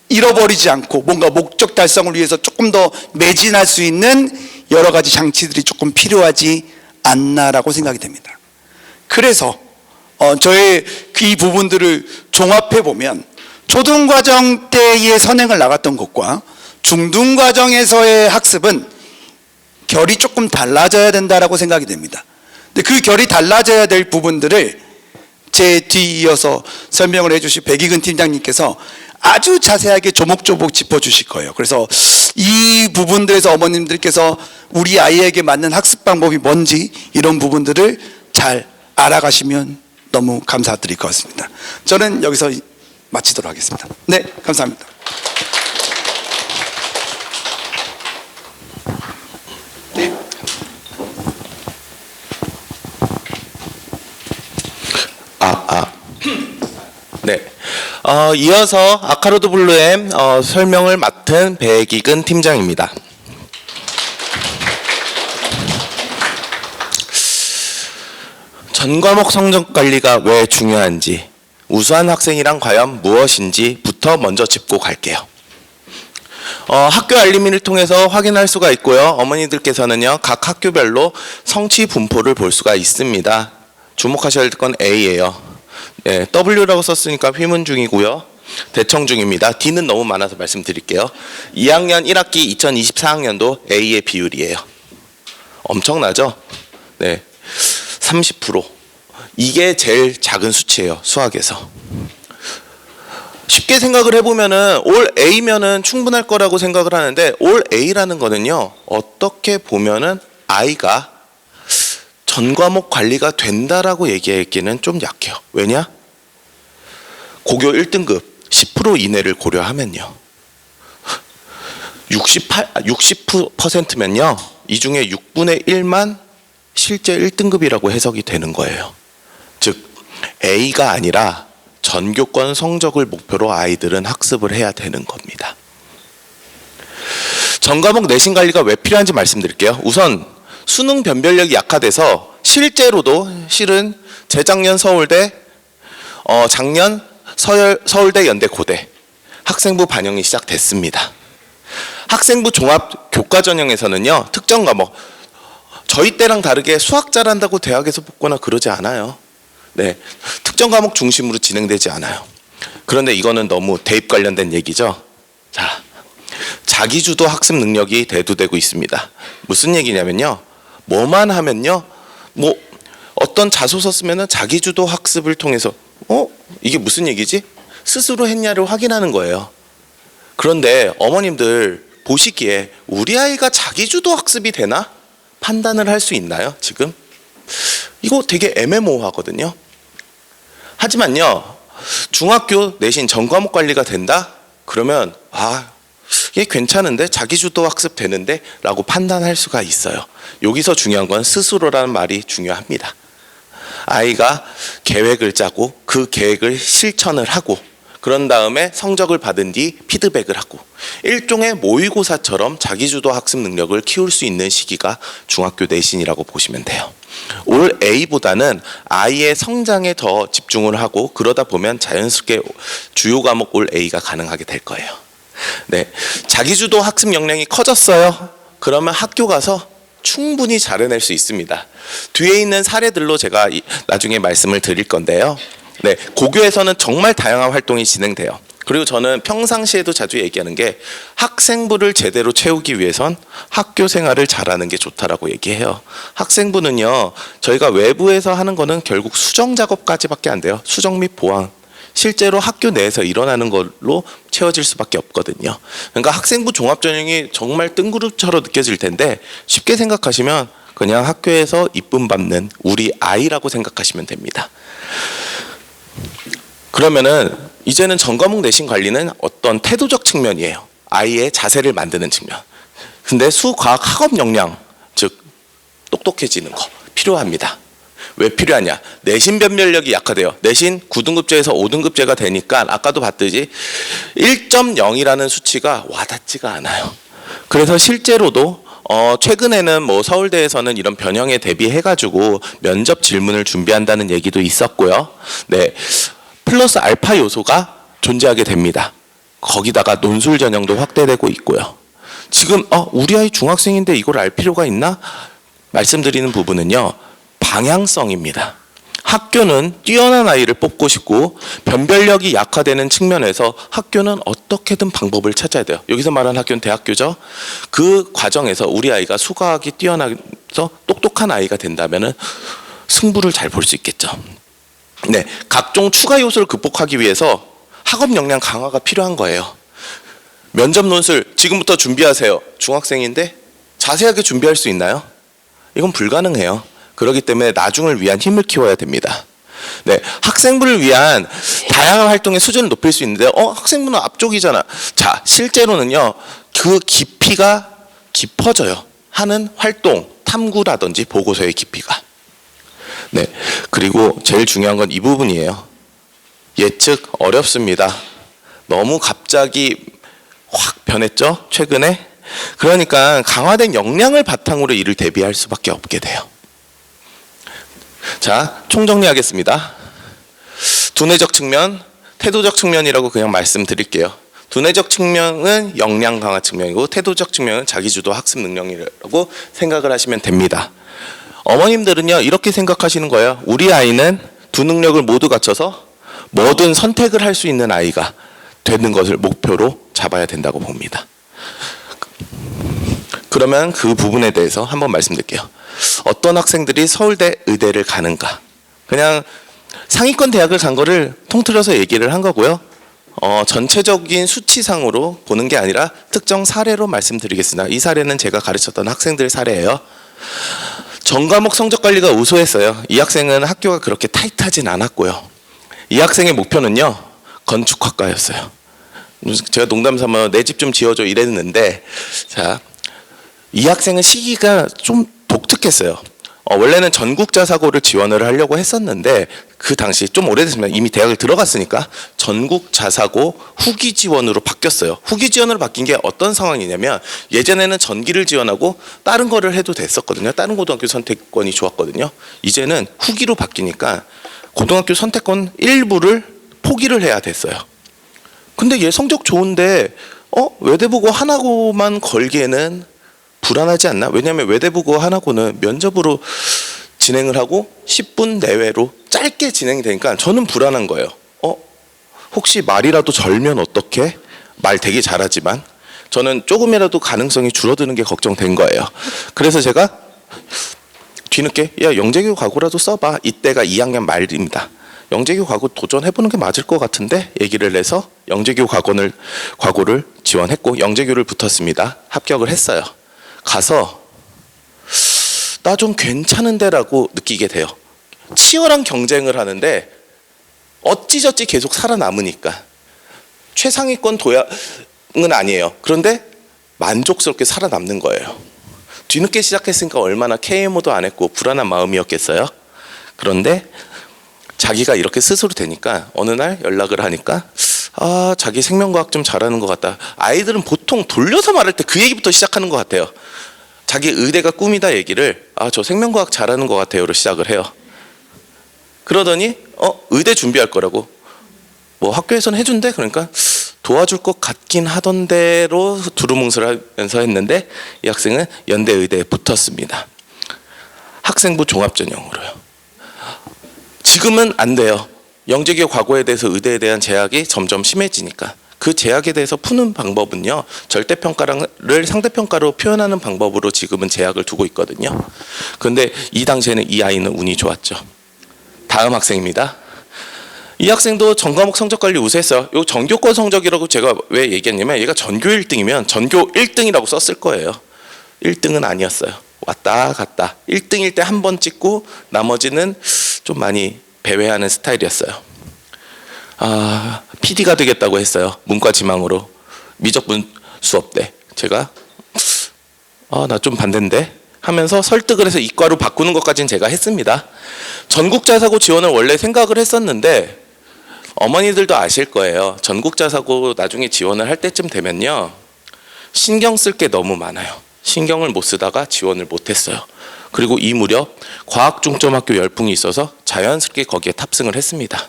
잃어버리지 않고 뭔가 목적 달성을 위해서 조금 더 매진할 수 있는 여러 가지 장치들이 조금 필요하지 않나라고 생각이 됩니다. 그래서 저의 이 부분들을 종합해 보면 초등과정 때의 선행을 나갔던 것과 중등과정에서의 학습은 결이 조금 달라져야 된다라고 생각이 됩니다. 근데 그 결이 달라져야 될 부분들을 제 뒤이어서 설명을 해주신 백이근 팀장님께서 아주 자세하게 조목조목 짚어주실 거예요. 그래서 이 부분들에서 어머님들께서 우리 아이에게 맞는 학습 방법이 뭔지 이런 부분들을 잘 알아가시면 너무 감사드릴 것 같습니다. 저는 여기서 마치도록 하겠습니다. 네, 감사합니다. 네. 이어서 아카로드 블루엠 설명을 맡은 백이근 팀장입니다. 전 과목 성적 관리가 왜 중요한지, 우수한 학생이란 과연 무엇인지부터 먼저 짚고 갈게요. 학교 알림이를 통해서 확인할 수가 있고요. 어머니들께서는요, 각 학교별로 성취 분포를 볼 수가 있습니다. 주목하셔야 될 건 A예요. 네, W라고 썼으니까 휘문 중이고요. 대청 중입니다. D는 너무 많아서 말씀드릴게요. 2학년 1학기 2024학년도 A의 비율이에요. 엄청나죠? 네, 30%. 이게 제일 작은 수치예요, 수학에서. 쉽게 생각을 해보면은 올 A면은 충분할 거라고 생각을 하는데, 올 A라는 거는요, 어떻게 보면은 아이가 전 과목 관리가 된다라고 얘기하기에는 좀 약해요. 왜냐? 고교 1등급 10% 이내를 고려하면요, 60%면요 이 중에 6분의 1만 실제 1등급이라고 해석이 되는 거예요. 즉 A가 아니라 전교권 성적을 목표로 아이들은 학습을 해야 되는 겁니다. 전과목 내신 관리가 왜 필요한지 말씀드릴게요. 우선 수능 변별력이 약화돼서 실제로도 실은 재작년 서울대, 작년 서울대 연대 고대 학생부 반영이 시작됐습니다. 학생부 종합 교과 전형에서는요, 특정 과목, 저희 때랑 다르게 수학 잘한다고 대학에서 붙거나 그러지 않아요. 네, 특정 과목 중심으로 진행되지 않아요. 그런데 이거는 너무 대입 관련된 얘기죠. 자, 자기주도 학습 능력이 대두되고 있습니다. 무슨 얘기냐면요, 뭐만 하면요, 뭐 어떤 자소서 쓰면은 자기주도 학습을 통해서 이게 무슨 얘기지? 스스로 했냐를 확인하는 거예요. 그런데 어머님들 보시기에 우리 아이가 자기주도 학습이 되나? 판단을 할 수 있나요, 지금? 이거 되게 애매모호하거든요. 하지만요, 중학교 내신 전과목 관리가 된다? 그러면 이게 괜찮은데? 자기주도 학습 되는데? 라고 판단할 수가 있어요. 여기서 중요한 건 스스로라는 말이 중요합니다. 아이가 계획을 짜고 그 계획을 실천을 하고 그런 다음에 성적을 받은 뒤 피드백을 하고 일종의 모의고사처럼 자기주도 학습 능력을 키울 수 있는 시기가 중학교 내신이라고 보시면 돼요. 올 A보다는 아이의 성장에 더 집중을 하고 그러다 보면 자연스럽게 주요 과목 올 A가 가능하게 될 거예요. 네, 자기주도 학습 역량이 커졌어요. 그러면 학교 가서 충분히 잘해낼 수 있습니다. 뒤에 있는 사례들로 제가 나중에 말씀을 드릴 건데요. 네, 고교에서는 정말 다양한 활동이 진행돼요. 그리고 저는 평상시에도 자주 얘기하는 게 학생부를 제대로 채우기 위해선 학교 생활을 잘하는 게 좋다라고 얘기해요. 학생부는요, 저희가 외부에서 하는 거는 결국 수정 작업까지밖에 안 돼요. 수정 및 보완. 실제로 학교 내에서 일어나는 걸로 채워질 수밖에 없거든요. 그러니까 학생부 종합전형이 정말 뜬구름처럼 느껴질 텐데 쉽게 생각하시면 그냥 학교에서 이쁨 받는 우리 아이라고 생각하시면 됩니다. 그러면은 이제는 전과목 내신 관리는 어떤 태도적 측면이에요. 아이의 자세를 만드는 측면. 근데 수과학 학업 역량, 즉 똑똑해지는 거 필요합니다. 왜 필요하냐? 내신 변별력이 약화돼요. 내신 9등급제에서 5등급제가 되니까 아까도 봤듯이 1.0이라는 수치가 와닿지가 않아요. 그래서 실제로도 최근에는 뭐 서울대에서는 이런 변형에 대비해가지고 면접 질문을 준비한다는 얘기도 있었고요. 네, 플러스 알파 요소가 존재하게 됩니다. 거기다가 논술 전형도 확대되고 있고요. 지금 우리 아이 중학생인데 이걸 알 필요가 있나? 말씀드리는 부분은요, 방향성입니다. 학교는 뛰어난 아이를 뽑고 싶고 변별력이 약화되는 측면에서 학교는 어떻게든 방법을 찾아야 돼요. 여기서 말하는 학교는 대학교죠. 그 과정에서 우리 아이가 수학이 뛰어나서 똑똑한 아이가 된다면 승부를 잘 볼 수 있겠죠. 네, 각종 추가 요소를 극복하기 위해서 학업 역량 강화가 필요한 거예요. 면접 논술 지금부터 준비하세요. 중학생인데 자세하게 준비할 수 있나요? 이건 불가능해요. 그렇기 때문에 나중을 위한 힘을 키워야 됩니다. 네, 학생부를 위한 다양한 활동의 수준을 높일 수 있는데 학생부는 앞쪽이잖아. 자, 실제로는요, 그 깊이가 깊어져요. 하는 활동, 탐구라든지 보고서의 깊이가. 네, 그리고 제일 중요한 건 이 부분이에요. 예측 어렵습니다. 너무 갑자기 확 변했죠, 최근에. 그러니까 강화된 역량을 바탕으로 이를 대비할 수밖에 없게 돼요. 자, 총정리하겠습니다. 두뇌적 측면, 태도적 측면이라고 그냥 말씀드릴게요. 두뇌적 측면은 역량 강화 측면이고 태도적 측면은 자기주도 학습 능력이라고 생각을 하시면 됩니다. 어머님들은요, 이렇게 생각하시는 거예요. 우리 아이는 두 능력을 모두 갖춰서 뭐든 선택을 할 수 있는 아이가 되는 것을 목표로 잡아야 된다고 봅니다. 그러면 그 부분에 대해서 한번 말씀드릴게요. 어떤 학생들이 서울대 의대를 가는가? 그냥 상위권 대학을 간 거를 통틀어서 얘기를 한 거고요. 전체적인 수치상으로 보는 게 아니라 특정 사례로 말씀드리겠습니다. 이 사례는 제가 가르쳤던 학생들 사례예요. 전과목 성적 관리가 우수했어요. 이 학생은 학교가 그렇게 타이트하진 않았고요. 이 학생의 목표는요, 건축학과였어요. 제가 농담 삼아 내 집 좀 지어줘 이랬는데, 자, 이 학생은 시기가 좀 독특했어요. 원래는 전국자사고를 지원을 하려고 했었는데 그 당시 좀 오래됐습니다. 이미 대학을 들어갔으니까 전국자사고 후기 지원으로 바뀌었어요. 후기 지원으로 바뀐 게 어떤 상황이냐면 예전에는 전기를 지원하고 다른 거를 해도 됐었거든요. 다른 고등학교 선택권이 좋았거든요. 이제는 후기로 바뀌니까 고등학교 선택권 일부를 포기를 해야 됐어요. 근데 얘 성적 좋은데 외대보고 하나고만 걸기에는 불안하지 않나? 왜냐하면 외대보고 하나고는 면접으로 진행을 하고 10분 내외로 짧게 진행이 되니까 저는 불안한 거예요. 혹시 말이라도 절면 어떡해? 말 되게 잘하지만 저는 조금이라도 가능성이 줄어드는 게 걱정된 거예요. 그래서 제가 뒤늦게 영재교 과고라도 써봐. 이때가 2학년 말입니다. 영재교 과고 도전해보는 게 맞을 것 같은데 얘기를 해서 영재교 과고를 지원했고 영재교를 붙었습니다. 합격을 했어요. 가서 나 좀 괜찮은데라고 느끼게 돼요. 치열한 경쟁을 하는데 어찌저찌 계속 살아남으니까 최상위권 도약은 아니에요. 그런데 만족스럽게 살아남는 거예요. 뒤늦게 시작했으니까 얼마나 KMO도 안 했고 불안한 마음이었겠어요. 그런데 자기가 이렇게 스스로 되니까 어느 날 연락을 하니까 자기 생명과학 좀 잘하는 것 같다. 아이들은 보통 돌려서 말할 때 그 얘기부터 시작하는 것 같아요. 자기 의대가 꿈이다 얘기를 저 생명과학 잘하는 것 같아요로 시작을 해요. 그러더니 의대 준비할 거라고 뭐 학교에서는 해준대. 그러니까 도와줄 것 같긴 하던데로 두루뭉술하면서 했는데 이 학생은 연대 의대에 붙었습니다. 학생부 종합전형으로요. 지금은 안 돼요. 영재교 과거에 대해서 의대에 대한 제약이 점점 심해지니까 그 제약에 대해서 푸는 방법은요, 절대평가를 상대평가로 표현하는 방법으로 지금은 제약을 두고 있거든요. 그런데 이 당시에는 이 아이는 운이 좋았죠. 다음 학생입니다. 이 학생도 전과목 성적 관리 우수했어요. 요 전교권 성적이라고 제가 왜 얘기했냐면 얘가 전교 1등이면 전교 1등이라고 썼을 거예요. 1등은 아니었어요. 왔다 갔다 1등일 때 한 번 찍고 나머지는 좀 많이 배회하는 스타일이었어요. PD가 되겠다고 했어요. 문과 지망으로 미적분 수업 때 제가 나 좀 반대인데 하면서 설득을 해서 이과로 바꾸는 것까지는 제가 했습니다. 전국자사고 지원을 원래 생각을 했었는데 어머니들도 아실 거예요. 전국자사고 나중에 지원을 할 때쯤 되면요, 신경 쓸 게 너무 많아요. 신경을 못 쓰다가 지원을 못 했어요. 그리고 이 무렵 과학중점학교 열풍이 있어서 자연스럽게 거기에 탑승을 했습니다.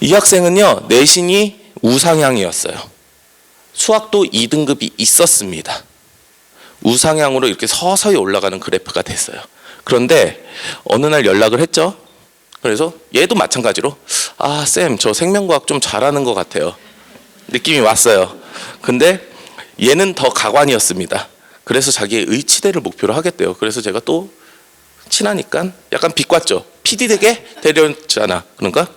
이 학생은요, 내신이 우상향이었어요. 수학도 2등급이 있었습니다. 우상향으로 이렇게 서서히 올라가는 그래프가 됐어요. 그런데 어느 날 연락을 했죠. 그래서 얘도 마찬가지로 쌤, 저 생명과학 좀 잘하는 것 같아요. 느낌이 왔어요. 근데 얘는 더 가관이었습니다. 그래서 자기의 의치대를 목표로 하겠대요. 그래서 제가 또 친하니까 약간 비꼬았죠. PD 되게 데려왔잖아. 그러니까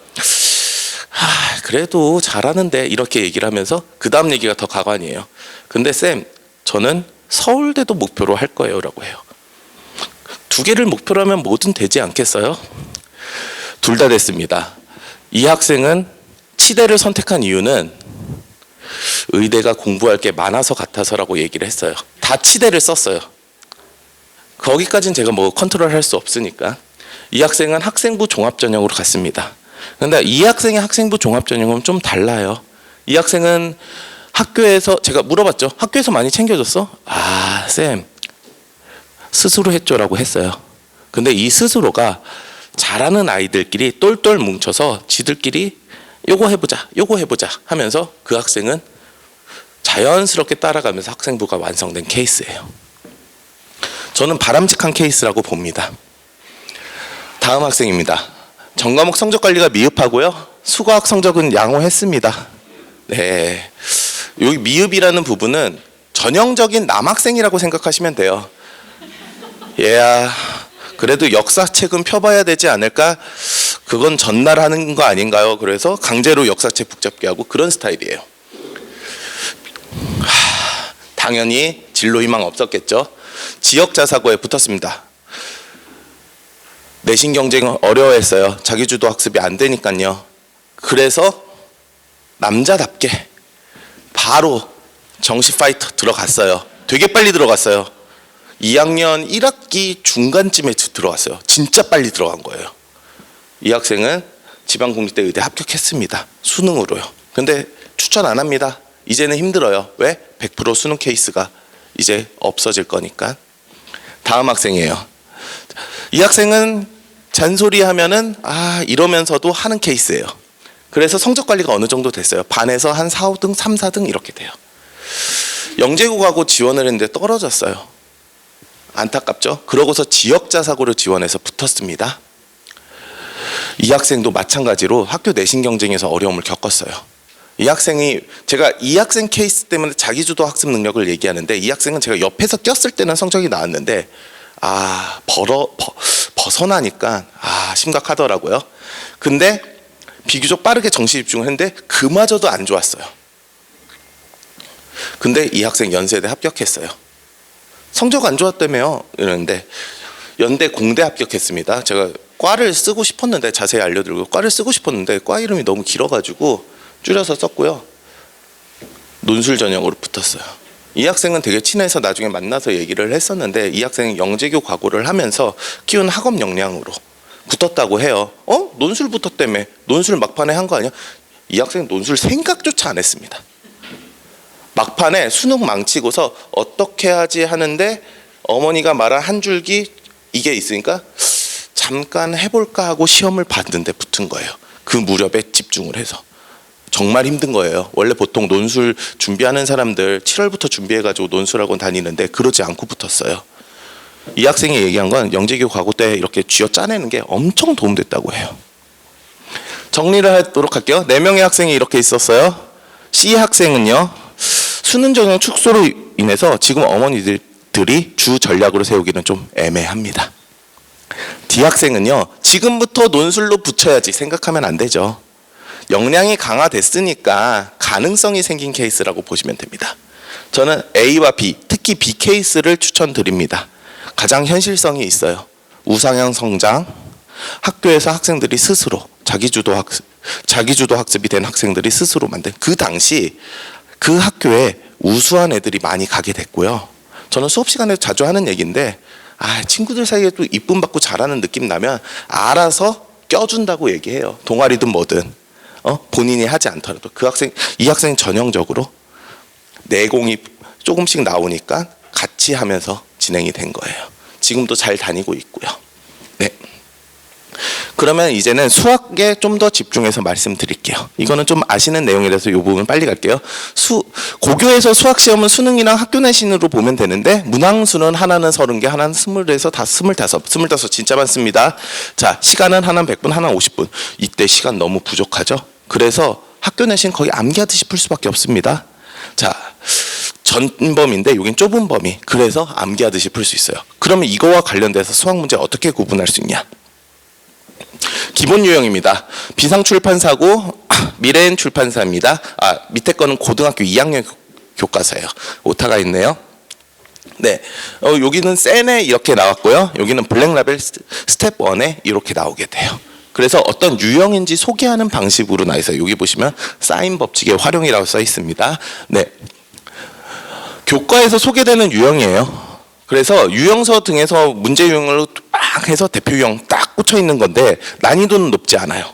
그래도 잘하는데 이렇게 얘기를 하면서 그 다음 얘기가 더 가관이에요. 근데 쌤, 저는 서울대도 목표로 할 거예요 라고 해요. 두 개를 목표로 하면 뭐든 되지 않겠어요? 둘 다 됐습니다. 이 학생은 치대를 선택한 이유는 의대가 공부할 게 많아서 같아서라고 얘기를 했어요. 다 치대를 썼어요. 거기까지는 제가 뭐 컨트롤 할 수 없으니까. 이 학생은 학생부 종합전형으로 갔습니다. 그런데 이 학생의 학생부 종합전형은 좀 달라요. 이 학생은 학교에서, 제가 물어봤죠. 학교에서 많이 챙겨줬어? 쌤, 스스로 했죠라고 했어요. 근데 이 스스로가 잘하는 아이들끼리 똘똘 뭉쳐서 지들끼리 요거 해보자 하면서 그 학생은 자연스럽게 따라가면서 학생부가 완성된 케이스예요. 저는 바람직한 케이스라고 봅니다. 다음 학생입니다. 전과목 성적 관리가 미흡하고요, 수과학 성적은 양호했습니다. 네, 여기 미흡이라는 부분은 전형적인 남학생이라고 생각하시면 돼요. 얘야, 그래도 역사책은 펴봐야 되지 않을까? 그건 전날 하는 거 아닌가요? 그래서 강제로 역사책 붙잡게 하고 그런 스타일이에요. 당연히 진로 희망 없었겠죠. 지역자사고에 붙었습니다. 내신 경쟁은 어려워했어요. 자기주도 학습이 안 되니까요. 그래서 남자답게 바로 정시 파이터 들어갔어요. 되게 빨리 들어갔어요. 2학년 1학기 중간쯤에 들어갔어요. 진짜 빨리 들어간 거예요. 이 학생은 지방국립대 의대 합격했습니다. 수능으로요. 근데 추천 안 합니다. 이제는 힘들어요. 왜? 100% 수능 케이스가 이제 없어질 거니까. 다음 학생이에요. 이 학생은 잔소리 하면은 이러면서도 하는 케이스예요. 그래서 성적 관리가 어느 정도 됐어요. 반에서 한 4, 5등, 3, 4등 이렇게 돼요. 영재고 가고 지원을 했는데 떨어졌어요. 안타깝죠? 그러고서 지역자사고를 지원해서 붙었습니다. 이 학생도 마찬가지로 학교 내신 경쟁에서 어려움을 겪었어요. 이 학생이, 제가 이 학생 케이스 때문에 자기주도 학습 능력을 얘기하는데, 이 학생은 제가 옆에서 꼈을 때는 성적이 나왔는데 벗어나니까 심각하더라고요. 근데 비교적 빠르게 정시 집중을 했는데 그마저도 안 좋았어요. 근데 이 학생 연세대 합격했어요. 성적 안 좋았다며요 이러는데 연대 공대 합격했습니다. 제가 과를 쓰고 싶었는데, 자세히 알려드리고, 과를 쓰고 싶었는데 과 이름이 너무 길어가지고 줄여서 썼고요. 논술 전형으로 붙었어요. 이 학생은 되게 친해서 나중에 만나서 얘기를 했었는데, 이 학생은 영재교 과고를 하면서 키운 학업 역량으로 붙었다고 해요. 논술 붙었다며. 논술 막판에 한 거 아니야? 이 학생 논술 생각조차 안 했습니다. 막판에 수능 망치고서 어떻게 하지 하는데 어머니가 말한 한 줄기 이게 있으니까 잠깐 해볼까 하고 시험을 봤는데 붙은 거예요. 그 무렵에 집중을 해서. 정말 힘든 거예요. 원래 보통 논술 준비하는 사람들 7월부터 준비해가지고 논술학원 다니는데 그러지 않고 붙었어요. 이 학생이 얘기한 건 영재교 과고 때 이렇게 쥐어 짜내는 게 엄청 도움됐다고 해요. 정리를 하도록 할게요. 4명의 학생이 이렇게 있었어요. C 학생은요, 수능 전형 축소로 인해서 지금 어머니들이 주 전략으로 세우기는 좀 애매합니다. D 학생은요, 지금부터 논술로 붙여야지 생각하면 안 되죠. 역량이 강화됐으니까 가능성이 생긴 케이스라고 보시면 됩니다. 저는 A와 B, 특히 B 케이스를 추천드립니다. 가장 현실성이 있어요. 우상향 성장, 학교에서 학생들이 스스로 자기주도 학습이 된 학생들이 스스로 만든 그 당시 그 학교에 우수한 애들이 많이 가게 됐고요. 저는 수업 시간에 자주 하는 얘기인데 친구들 사이에 또 이쁨 받고 잘하는 느낌 나면 알아서 껴준다고 얘기해요. 동아리든 뭐든 본인이 하지 않더라도 이 학생 전형적으로 내공이 조금씩 나오니까 같이 하면서 진행이 된 거예요. 지금도 잘 다니고 있고요. 네. 그러면 이제는 수학에 좀 더 집중해서 말씀드릴게요. 이거는 좀 아시는 내용이라서 이 부분 빨리 갈게요. 고교에서 수학 시험은 수능이랑 학교 내신으로 보면 되는데 문항수는 하나는 30개, 하나는 20에서 다 25 진짜 많습니다. 자, 시간은 하나는 100분, 하나는 50분. 이때 시간 너무 부족하죠. 그래서 학교 내신 거의 암기하듯이 풀 수밖에 없습니다. 자, 전범인데 여긴 좁은 범위. 그래서 암기하듯이 풀 수 있어요. 그러면 이거와 관련돼서 수학 문제 어떻게 구분할 수 있냐? 기본 유형입니다. 비상출판사고 미래엔 출판사입니다. 밑에 거는 고등학교 2학년 교과서예요. 오타가 있네요. 네, 여기는 센에 이렇게 나왔고요. 여기는 블랙라벨 스텝 1에 이렇게 나오게 돼요. 그래서 어떤 유형인지 소개하는 방식으로 나와 있어요. 여기 보시면 사인 법칙의 활용이라고 써 있습니다. 네, 교과에서 소개되는 유형이에요. 그래서 유형서 등에서 문제 유형으로 딱 해서 대표 유형 딱 꽂혀 있는 건데 난이도는 높지 않아요.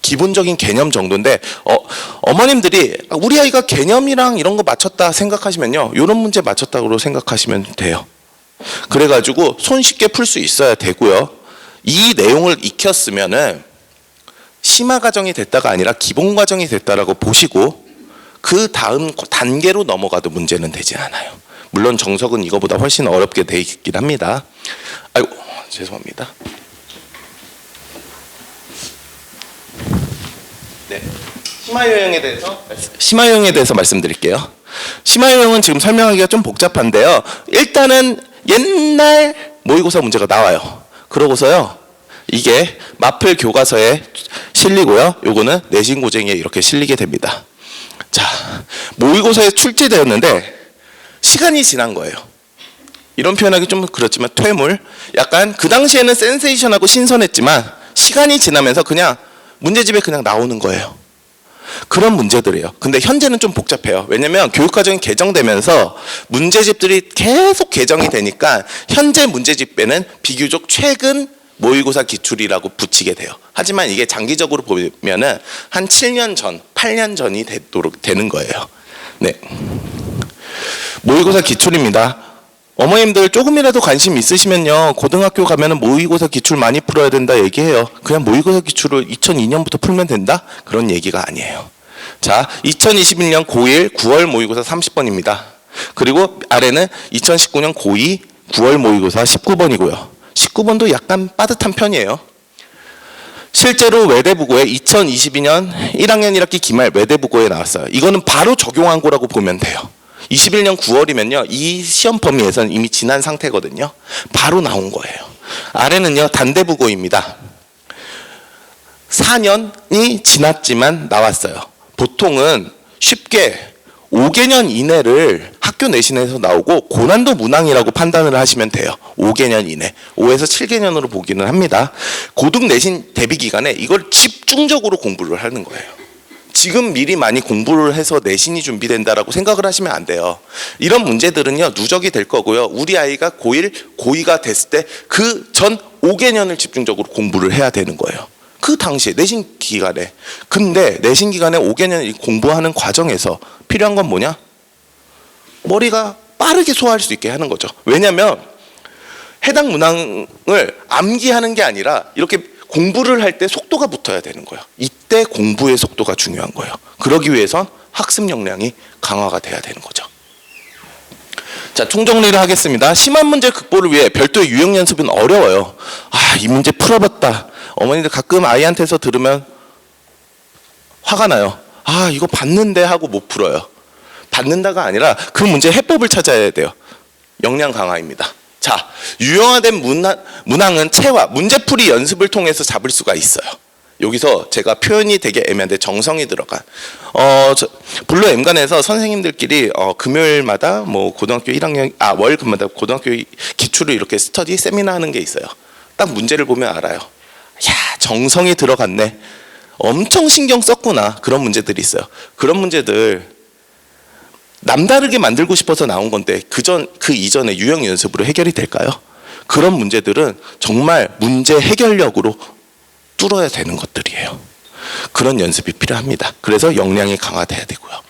기본적인 개념 정도인데 어머님들이 우리 아이가 개념이랑 이런 거 맞췄다 생각하시면요, 이런 문제 맞췄다고 생각하시면 돼요. 그래가지고 손쉽게 풀 수 있어야 되고요. 이 내용을 익혔으면은 심화 과정이 됐다가 아니라 기본 과정이 됐다라고 보시고 그 다음 단계로 넘어가도 문제는 되지 않아요. 물론 정석은 이거보다 훨씬 어렵게 돼 있긴 합니다. 아이고, 죄송합니다. 네, 심화 유형에 대해서 말씀드릴게요. 심화 유형은 지금 설명하기가 좀 복잡한데요. 일단은 옛날 모의고사 문제가 나와요. 그러고서요, 이게 마플 교과서에 실리고요. 요거는 내신고쟁이에 이렇게 실리게 됩니다. 자, 모의고사에 출제되었는데 시간이 지난 거예요. 이런 표현하기 좀 그렇지만 퇴물. 약간 그 당시에는 센세이션하고 신선했지만 시간이 지나면서 그냥 문제집에 그냥 나오는 거예요. 그런 문제들이에요. 근데 현재는 좀 복잡해요. 왜냐면 교육과정이 개정되면서 문제집들이 계속 개정이 되니까 현재 문제집에는 비교적 최근 모의고사 기출이라고 붙이게 돼요. 하지만 이게 장기적으로 보면은 한 7년 전, 8년 전이 되는 거예요. 네. 모의고사 기출입니다. 어머님들 조금이라도 관심 있으시면요, 고등학교 가면은 모의고사 기출 많이 풀어야 된다 얘기해요. 그냥 모의고사 기출을 2002년부터 풀면 된다? 그런 얘기가 아니에요. 자, 2021년 고1 9월 모의고사 30번입니다. 그리고 아래는 2019년 고2 9월 모의고사 19번이고요. 19번도 약간 빠듯한 편이에요. 실제로 외대부고에 2022년 1학년 1학기 기말 외대부고에 나왔어요. 이거는 바로 적용한 거라고 보면 돼요. 21년 9월이면요, 이 시험 범위에서는 이미 지난 상태거든요. 바로 나온 거예요. 아래는요, 단대부고입니다. 4년이 지났지만 나왔어요. 보통은 쉽게 5개년 이내를 학교 내신에서 나오고 고난도 문항이라고 판단을 하시면 돼요. 5개년 이내. 5에서 7개년으로 보기는 합니다. 고등 내신 대비 기간에 이걸 집중적으로 공부를 하는 거예요. 지금 미리 많이 공부를 해서 내신이 준비된다라고 생각을 하시면 안 돼요. 이런 문제들은요, 누적이 될 거고요. 우리 아이가 고1, 고2가 됐을 때 그 전 5개년을 집중적으로 공부를 해야 되는 거예요. 그 당시에 내신 기간에. 근데 내신 기간에 5개년 공부하는 과정에서 필요한 건 뭐냐? 머리가 빠르게 소화할 수 있게 하는 거죠. 왜냐하면 해당 문항을 암기하는 게 아니라 이렇게 공부를 할 때 속도가 붙어야 되는 거예요. 이때 공부의 속도가 중요한 거예요. 그러기 위해선 학습 역량이 강화가 돼야 되는 거죠. 자, 총정리를 하겠습니다. 심한 문제 극복을 위해 별도의 유형 연습은 어려워요. 이 문제 풀어봤다. 어머니들 가끔 아이한테서 들으면 화가 나요. 이거 봤는데 하고 못 풀어요. 받는다가 아니라 그 문제 해법을 찾아야 돼요. 역량 강화입니다. 자, 유형화된 문항은 체화, 문제풀이 연습을 통해서 잡을 수가 있어요. 여기서 제가 표현이 되게 애매한데 정성이 들어간 블루 M관에서 선생님들끼리 금요일마다 뭐 고등학교 1학년 월급마다 고등학교 기출을 이렇게 스터디 세미나 하는 게 있어요. 딱 문제를 보면 알아요. 정성이 들어갔네. 엄청 신경 썼구나. 그런 문제들이 있어요. 그런 문제들 남다르게 만들고 싶어서 나온 건데 그 이전에 유형 연습으로 해결이 될까요? 그런 문제들은 정말 문제 해결력으로 뚫어야 되는 것들이에요. 그런 연습이 필요합니다. 그래서 역량이 강화돼야 되고요.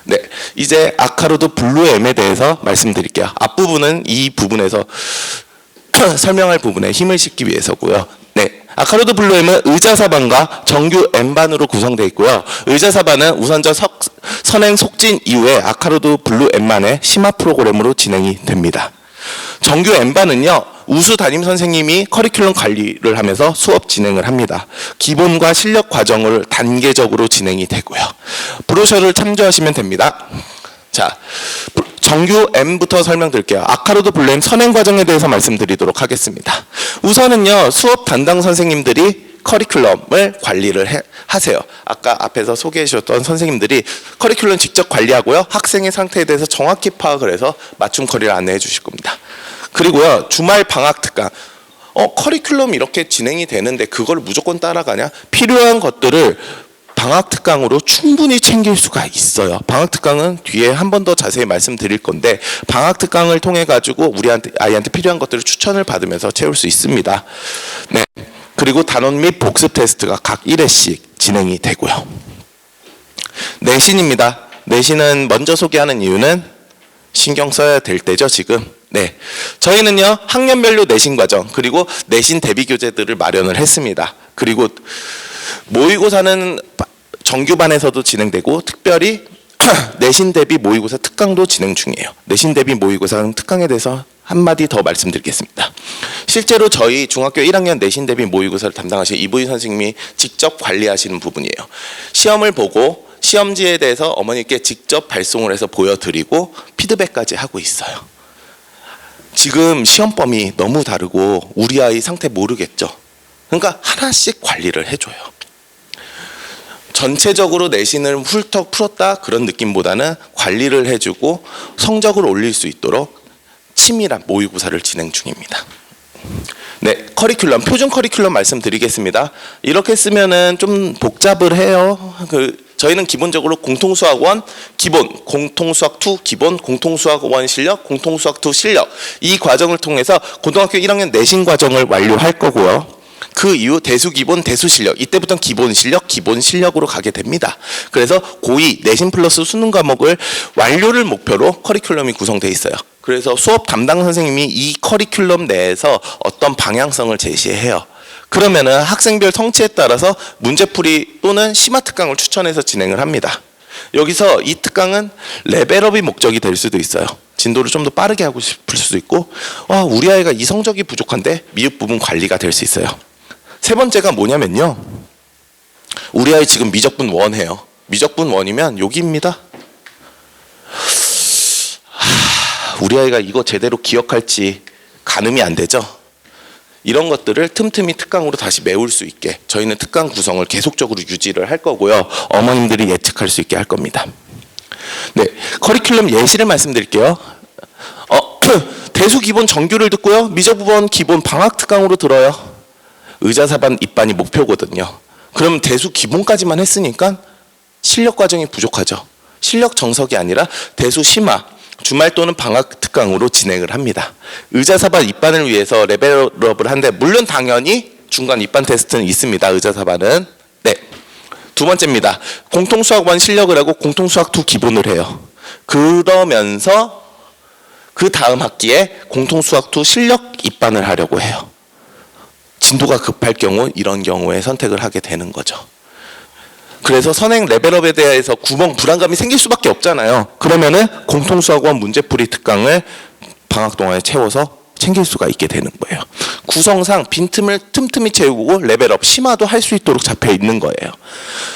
네, 이제 아카로드 블루 M에 대해서 말씀드릴게요. 앞부분은 이 부분에서 설명할 부분에 힘을 싣기 위해서고요. 네, 아카로드 블루 M은 의자사반과 정규 M반으로 구성되어 있고요. 의자사반은 우선적 선행 속진 이후에 아카로드 블루 M만의 심화 프로그램으로 진행이 됩니다. 정규 M반은요, 우수 담임 선생님이 커리큘럼 관리를 하면서 수업 진행을 합니다. 기본과 실력 과정을 단계적으로 진행이 되고요. 브로셔를 참조하시면 됩니다. 자, 정규 M부터 설명드릴게요. 아카로드 블루 M 선행 과정에 대해서 말씀드리도록 하겠습니다. 우선은요, 수업 담당 선생님들이 커리큘럼을 관리를 하세요. 아까 앞에서 소개해 주셨던 선생님들이 커리큘럼 직접 관리하고요. 학생의 상태에 대해서 정확히 파악을 해서 맞춤 커리를 안내해 주실 겁니다. 그리고요, 주말 방학 특강. 커리큘럼 이렇게 진행이 되는데 그걸 무조건 따라가냐? 필요한 것들을 방학 특강으로 충분히 챙길 수가 있어요. 방학 특강은 뒤에 한 번 더 자세히 말씀드릴 건데, 방학 특강을 통해 가지고 우리 아이한테 필요한 것들을 추천을 받으면서 채울 수 있습니다. 네. 그리고 단원 및 복습 테스트가 각 1회씩 진행이 되고요. 내신입니다. 내신은 먼저 소개하는 이유는 신경 써야 될 때죠, 지금. 네, 저희는요, 학년별로 내신 과정 그리고 내신 대비 교재들을 마련을 했습니다. 그리고 모의고사는 정규반에서도 진행되고 특별히 내신 대비 모의고사 특강도 진행 중이에요. 내신 대비 모의고사 특강에 대해서 한마디 더 말씀드리겠습니다. 실제로 저희 중학교 1학년 내신 대비 모의고사를 담당하신 이부희 선생님이 직접 관리하시는 부분이에요. 시험을 보고 시험지에 대해서 어머니께 직접 발송을 해서 보여드리고 피드백까지 하고 있어요. 지금 시험범위 너무 다르고 우리 아이 상태 모르겠죠. 그러니까 하나씩 관리를 해줘요. 전체적으로 내신을 훌쩍 풀었다 그런 느낌보다는 관리를 해주고 성적을 올릴 수 있도록 치밀한 모의고사를 진행 중입니다. 네, 커리큘럼, 표준 커리큘럼 말씀드리겠습니다. 이렇게 쓰면은 좀 복잡을 해요. 저희는 기본적으로 공통수학원 기본, 공통수학 2 기본, 공통수학원 실력, 공통수학 2 실력, 이 과정을 통해서 고등학교 1학년 내신 과정을 완료할 거고요. 그 이후 대수 기본, 대수 실력, 이때부터 기본 실력으로 가게 됩니다. 그래서 고2 내신 플러스 수능 과목을 완료를 목표로 커리큘럼이 구성되어 있어요. 그래서 수업 담당 선생님이 이 커리큘럼 내에서 어떤 방향성을 제시해요. 그러면은 학생별 성취에 따라서 문제풀이 또는 심화 특강을 추천해서 진행을 합니다. 여기서 이 특강은 레벨업이 목적이 될 수도 있어요. 진도를 좀 더 빠르게 하고 싶을 수도 있고, 우리 아이가 이 성적이 부족한데 미흡 부분 관리가 될 수 있어요. 세 번째가 뭐냐면요, 우리 아이 지금 미적분 1 해요. 미적분 1이면 여기입니다. 우리 아이가 이거 제대로 기억할지 가늠이 안 되죠. 이런 것들을 틈틈이 특강으로 다시 메울 수 있게 저희는 특강 구성을 계속적으로 유지를 할 거고요. 어머님들이 예측할 수 있게 할 겁니다. 네, 커리큘럼 예시를 말씀드릴게요. 대수 기본 정규를 듣고요. 미적분 기본 방학 특강으로 들어요. 의자사반 입반이 목표거든요. 그럼 대수 기본까지만 했으니까 실력 과정이 부족하죠. 실력 정석이 아니라 대수 심화, 주말 또는 방학 특강으로 진행을 합니다. 의자사반 입반을 위해서 레벨업을 하는데, 물론 당연히 중간 입반 테스트는 있습니다. 의자사반은. 네. 두 번째입니다. 공통수학 1 실력을 하고 공통수학 2 기본을 해요. 그러면서 그 다음 학기에 공통수학 2 실력 입반을 하려고 해요. 진도가 급할 경우 이런 경우에 선택을 하게 되는 거죠. 그래서 선행 레벨업에 대해서 구멍 불안감이 생길 수밖에 없잖아요. 그러면은 공통수학원 문제풀이 특강을 방학 동안에 채워서 챙길 수가 있게 되는 거예요. 구성상 빈틈을 틈틈이 채우고 레벨업 심화도 할 수 있도록 잡혀 있는 거예요.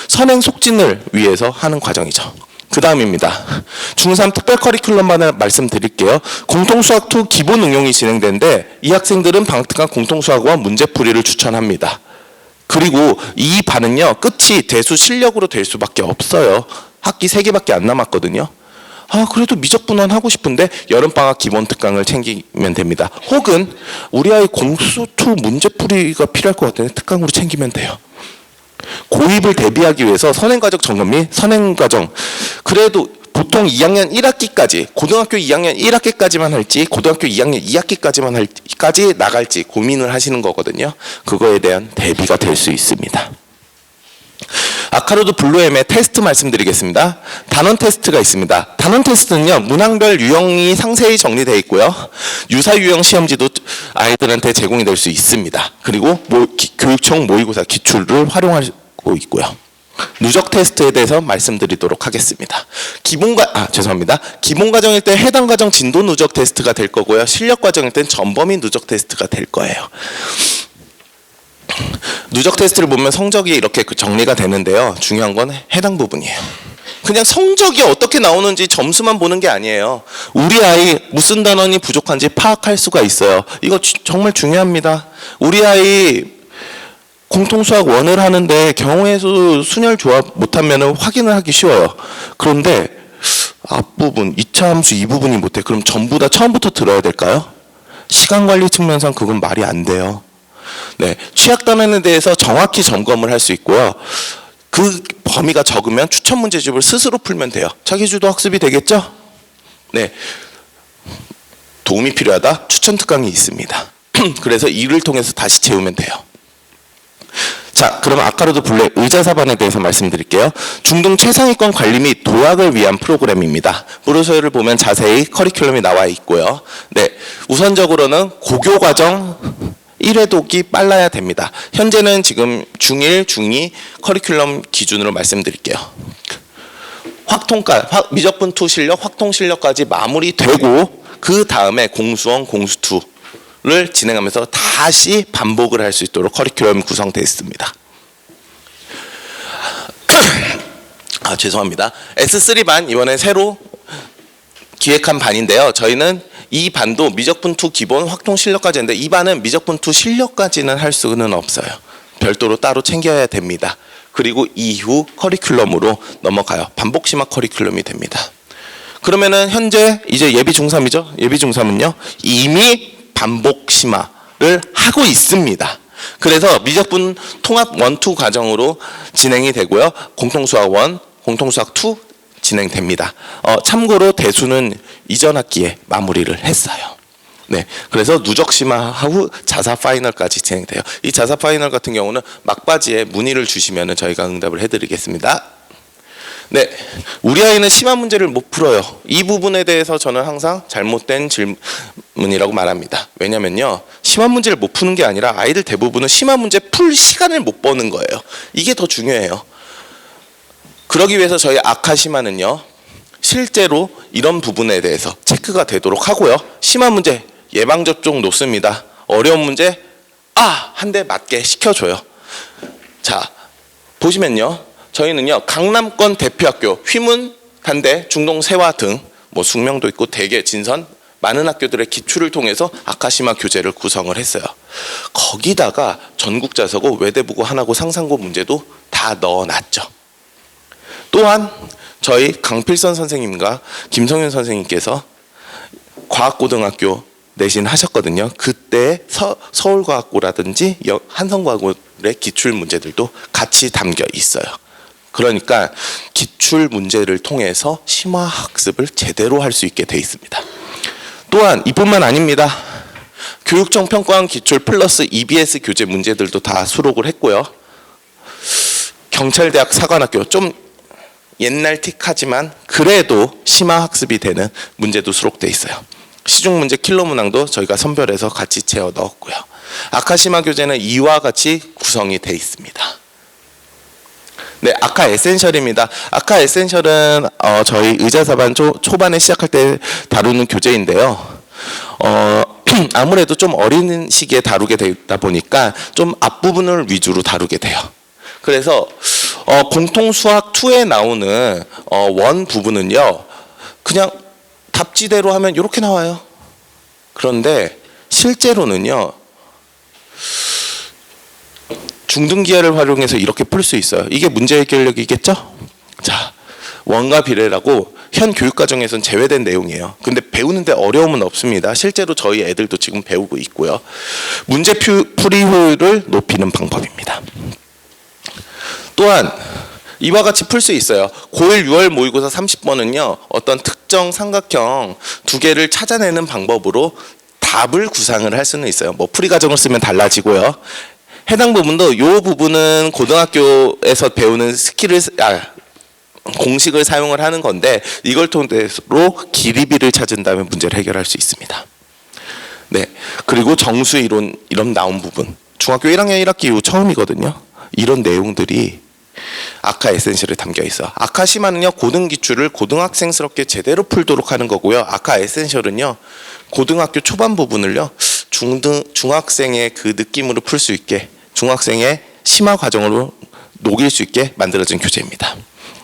선행 속진을 위해서 하는 과정이죠. 그 다음입니다. 중3 특별 커리큘럼만을 말씀드릴게요. 공통수학 2 기본 응용이 진행되는데 이 학생들은 방학특강 공통수학원 문제풀이를 추천합니다. 그리고 이 반은요, 끝이 대수 실력으로 될 수밖에 없어요. 학기 3개밖에 안 남았거든요. 그래도 미적분원 하고 싶은데 여름방학 기본 특강을 챙기면 됩니다. 혹은 우리 아이 공수2 문제풀이가 필요할 것 같은데 특강으로 챙기면 돼요. 고입을 대비하기 위해서 선행과정 점검 및 선행과정, 그래도 보통 2학년 1학기까지, 고등학교 2학년 1학기까지만 할지 고등학교 2학년 2학기까지 나갈지 고민을 하시는 거거든요. 그거에 대한 대비가 될 수 있습니다. 아카로드 블루엠의 테스트 말씀드리겠습니다. 단원 테스트가 있습니다. 단원 테스트는요, 문항별 유형이 상세히 정리되어 있고요. 유사 유형 시험지도 아이들한테 제공이 될 수 있습니다. 그리고 교육청 모의고사 기출을 활용하고 있고요. 누적 테스트에 대해서 말씀드리도록 하겠습니다. 기본 과정일 때 해당 과정 진도 누적 테스트가 될 거고요. 실력 과정일 땐 전범위 누적 테스트가 될 거예요. 누적 테스트를 보면 성적이 이렇게 정리가 되는데요. 중요한 건 해당 부분이에요. 그냥 성적이 어떻게 나오는지 점수만 보는 게 아니에요. 우리 아이 무슨 단원이 부족한지 파악할 수가 있어요. 이거 정말 중요합니다. 우리 아이 공통수학 1을 하는데 경우의 순열 조합 못하면 확인을 하기 쉬워요. 그런데 앞부분, 2차 함수 이 부분이 못해. 그럼 전부 다 처음부터 들어야 될까요? 시간 관리 측면상 그건 말이 안 돼요. 네, 취약 단원에 대해서 정확히 점검을 할 수 있고요. 그 범위가 적으면 추천 문제집을 스스로 풀면 돼요. 자기주도 학습이 되겠죠? 네, 도움이 필요하다. 추천 특강이 있습니다. 그래서 이를 통해서 다시 채우면 돼요. 자, 그럼 아카로드 블루의 의자사반에 대해서 말씀드릴게요. 중등 최상위권 관리 및 도약을 위한 프로그램입니다. 브로셔를 보면 자세히 커리큘럼이 나와 있고요. 네, 우선적으로는 고교 과정 1회독이 빨라야 됩니다. 현재는 지금 중1, 중2 커리큘럼 기준으로 말씀드릴게요. 미적분 2 실력, 확통 실력까지 마무리되고 그 다음에 공수원, 공수2를 진행하면서 다시 반복을 할 수 있도록 커리큘럼이 구성되어 있습니다. 죄송합니다. S3반 이번에 새로 기획한 반인데요. 저희는 이 반도 미적분 2 기본 확통 실력까지 했는데 이 반은 미적분 2 실력까지는 할 수는 없어요. 별도로 따로 챙겨야 됩니다. 그리고 이후 커리큘럼으로 넘어가요. 반복 심화 커리큘럼이 됩니다. 그러면은 현재 이제 예비 중3이죠. 예비 중3은요. 이미 반복 심화를 하고 있습니다. 그래서 미적분 통합 1, 2 과정으로 진행이 되고요. 공통수학 1, 공통수학 2 진행됩니다. 참고로 대수는 이전 학기에 마무리를 했어요. 네, 그래서 누적 심화 후 자사 파이널까지 진행돼요. 이 자사 파이널 같은 경우는 막바지에 문의를 주시면 저희가 응답을 해드리겠습니다. 네, 우리 아이는 심화 문제를 못 풀어요. 이 부분에 대해서 저는 항상 잘못된 질문이라고 말합니다. 왜냐면요, 심화 문제를 못 푸는 게 아니라 아이들 대부분은 심화 문제 풀 시간을 못 버는 거예요. 이게 더 중요해요. 그러기 위해서 저희 아카심화는요, 실제로 이런 부분에 대해서 체크가 되도록 하고요. 심화 문제 예방접종 놓습니다. 어려운 문제 한 대 맞게 시켜줘요. 자, 보시면요, 저희는요 강남권 대표학교 휘문, 단대, 중동 세화 등 숙명도 있고 대개, 진선 많은 학교들의 기출을 통해서 아카심화 교재를 구성을 했어요. 거기다가 전국자서고, 외대부고, 하나고, 상상고 문제도 다 넣어놨죠. 또한 저희 강필선 선생님과 김성윤 선생님께서 과학고등학교 내신 하셨거든요. 그때 서울과학고라든지 한성과학고의 기출 문제들도 같이 담겨 있어요. 그러니까 기출 문제를 통해서 심화 학습을 제대로 할 수 있게 돼 있습니다. 또한 이뿐만 아닙니다. 교육청 평가원 기출 플러스 EBS 교재 문제들도 다 수록을 했고요. 경찰대학 사관학교 좀 옛날 틱하지만 그래도 심화학습이 되는 문제도 수록돼 있어요. 시중문제 킬러 문항도 저희가 선별해서 같이 채워 넣었고요. 아카시마 교재는 이와 같이 구성이 돼 있습니다. 네, 아카 에센셜입니다. 아카 에센셜은 저희 의자사반 초반에 시작할 때 다루는 교재인데요. 아무래도 좀 어린 시기에 다루게 되다 보니까 좀 앞부분을 위주로 다루게 돼요. 그래서 공통수학 2에 나오는 원 부분은요, 그냥 답지대로 하면 이렇게 나와요. 그런데 실제로는요, 중등기하를 활용해서 이렇게 풀 수 있어요. 이게 문제 해결력이겠죠? 자, 원과 비례라고 현 교육과정에서는 제외된 내용이에요. 근데 배우는데 어려움은 없습니다. 실제로 저희 애들도 지금 배우고 있고요. 문제 풀이 효율을 높이는 방법입니다. 또한 이와 같이 풀 수 있어요. 고1 6월 모의고사 30번은요. 어떤 특정 삼각형 두 개를 찾아내는 방법으로 답을 구상을 할 수는 있어요. 뭐 풀이 과정을 쓰면 달라지고요. 해당 부분도 이 부분은 고등학교에서 배우는 공식을 사용을 하는 건데 이걸 통해서 길이비를 찾은 다음에 문제를 해결할 수 있습니다. 네, 그리고 정수 이론 나온 부분 중학교 1학년 1학기 이후 처음이거든요. 이런 내용들이 아카 에센셜에 담겨 있어. 아카시마는요 고등기출을 고등학생스럽게 제대로 풀도록 하는 거고요. 아카 에센셜은요 고등학교 초반 부분을요 중학생의 그 느낌으로 풀 수 있게, 중학생의 심화 과정으로 녹일 수 있게 만들어진 교재입니다.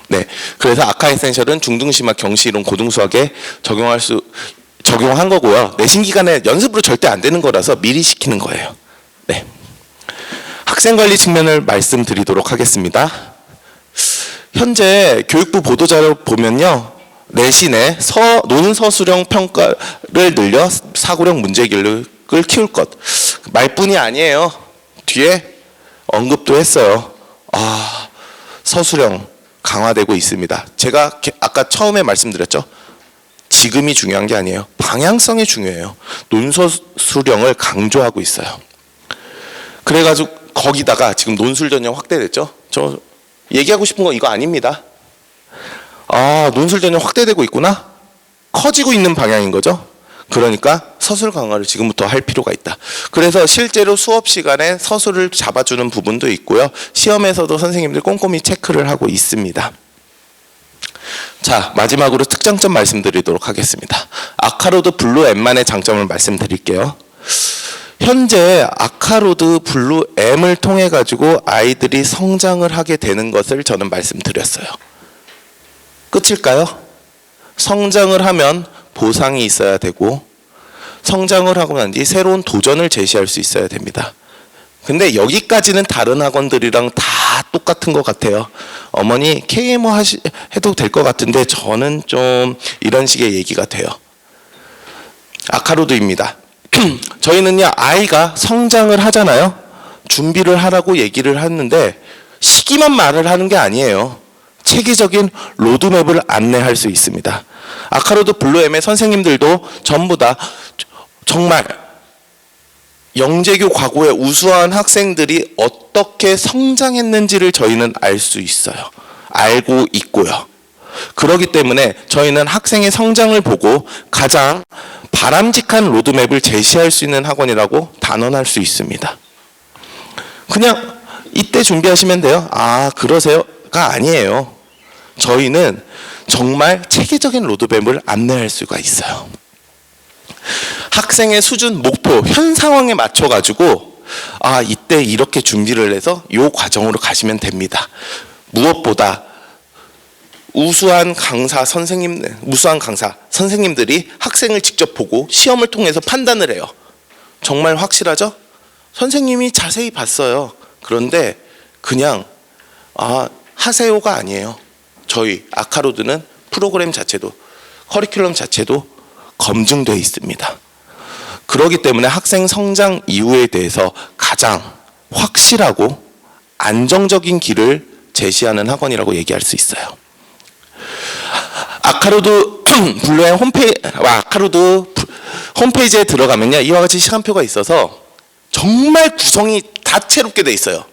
네, 그래서 아카 에센셜은 중등심화 경시이론 고등수학에 적용한 거고요. 내신 기간에 연습으로 절대 안 되는 거라서 미리 시키는 거예요. 네. 학생관리 측면을 말씀드리도록 하겠습니다. 현재 교육부 보도자료 보면요, 내신에 논서수령 평가를 늘려 사고력 문제기력을 키울 것, 말뿐이 아니에요. 뒤에 언급도 했어요. 서수령 강화되고 있습니다. 제가 아까 처음에 말씀드렸죠. 지금이 중요한 게 아니에요. 방향성이 중요해요. 논서수령을 강조하고 있어요. 그래가지고 거기다가 지금 논술 전형 확대됐죠. 저 얘기하고 싶은 거 이거 아닙니다. 논술 전형 확대되고 있구나. 커지고 있는 방향인 거죠. 그러니까 서술 강화를 지금부터 할 필요가 있다. 그래서 실제로 수업 시간에 서술을 잡아주는 부분도 있고요. 시험에서도 선생님들 꼼꼼히 체크를 하고 있습니다. 자, 마지막으로 특장점 말씀드리도록 하겠습니다. 아카로드 블루 M만의 장점을 말씀드릴게요. 현재 아카로드 블루 M을 통해 가지고 아이들이 성장을 하게 되는 것을 저는 말씀드렸어요. 끝일까요? 성장을 하면 보상이 있어야 되고, 성장을 하고 난 뒤 새로운 도전을 제시할 수 있어야 됩니다. 근데 여기까지는 다른 학원들이랑 다 똑같은 것 같아요. 어머니 KMO 해도 될 것 같은데 저는 좀 이런 식의 얘기가 돼요. 아카로드입니다. 저희는요, 아이가 성장을 하잖아요. 준비를 하라고 얘기를 하는데 시기만 말을 하는 게 아니에요. 체계적인 로드맵을 안내할 수 있습니다. 아카로드 블루엠의 선생님들도 전부 다 정말 영재교 과거의 우수한 학생들이 어떻게 성장했는지를 저희는 알 수 있어요. 알고 있고요. 그렇기 때문에 저희는 학생의 성장을 보고 가장 바람직한 로드맵을 제시할 수 있는 학원이라고 단언할 수 있습니다. 그냥 이때 준비하시면 돼요. 그러세요가 아니에요. 저희는 정말 체계적인 로드맵을 안내할 수가 있어요. 학생의 수준, 목표, 현 상황에 맞춰가지고 이때 이렇게 준비를 해서 이 과정으로 가시면 됩니다. 무엇보다 우수한 강사 선생님들이 학생을 직접 보고 시험을 통해서 판단을 해요. 정말 확실하죠? 선생님이 자세히 봤어요. 그런데 그냥 하세요가 아니에요. 저희 아카로드는 프로그램 자체도 커리큘럼 자체도 검증되어 있습니다. 그렇기 때문에 학생 성장 이유에 대해서 가장 확실하고 안정적인 길을 제시하는 학원이라고 얘기할 수 있어요. 아카로드 블루의 아카로드 홈페이지에 들어가면요, 이와 같이 시간표가 있어서 정말 구성이 다채롭게 돼 있어요.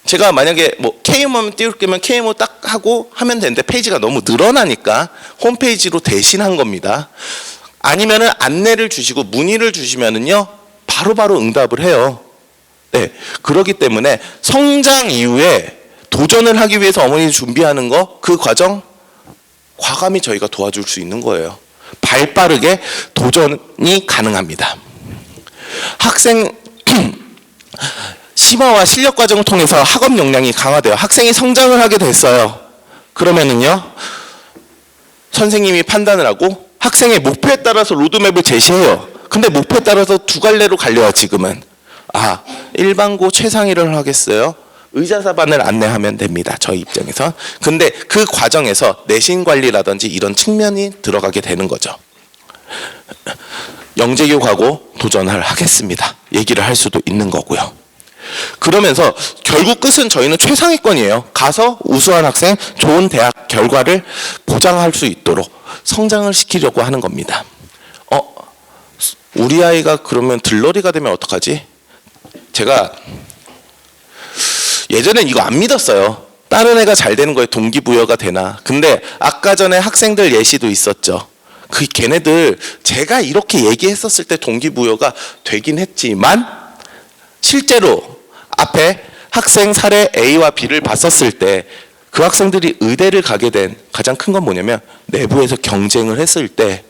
제가 만약에 뭐 KMO만 띄울게면 KMO 딱 하고 하면 되는데 페이지가 너무 늘어나니까 홈페이지로 대신한 겁니다. 아니면은 안내를 주시고 문의를 주시면은요, 바로바로 응답을 해요. 네, 그렇기 때문에 성장 이후에 도전을 하기 위해서 어머니 준비하는 거, 그 과정 과감히 저희가 도와줄 수 있는 거예요. 발 빠르게 도전이 가능합니다. 학생 심화와 실력 과정을 통해서 학업 역량이 강화돼요. 학생이 성장을 하게 됐어요. 그러면은요, 선생님이 판단을 하고 학생의 목표에 따라서 로드맵을 제시해요. 근데 목표에 따라서 두 갈래로 갈려요. 지금은 일반고 최상위를 하겠어요, 의자사반을 안내하면 됩니다. 저희 입장에서. 근데 그 과정에서 내신 관리라든지 이런 측면이 들어가게 되는 거죠. 영재교 가고 도전을 하겠습니다, 얘기를 할 수도 있는 거고요. 그러면서 결국 끝은 저희는 최상위권이에요. 가서 우수한 학생, 좋은 대학 결과를 보장할 수 있도록 성장을 시키려고 하는 겁니다. 우리 아이가 그러면 들러리가 되면 어떡하지? 제가 예전엔 이거 안 믿었어요. 다른 애가 잘 되는 거에 동기부여가 되나. 근데 아까 전에 학생들 예시도 있었죠. 걔네들 제가 이렇게 얘기했었을 때 동기부여가 되긴 했지만 실제로 앞에 학생 사례 A와 B를 봤었을 때 그 학생들이 의대를 가게 된 가장 큰 건 뭐냐면, 내부에서 경쟁을 했을 때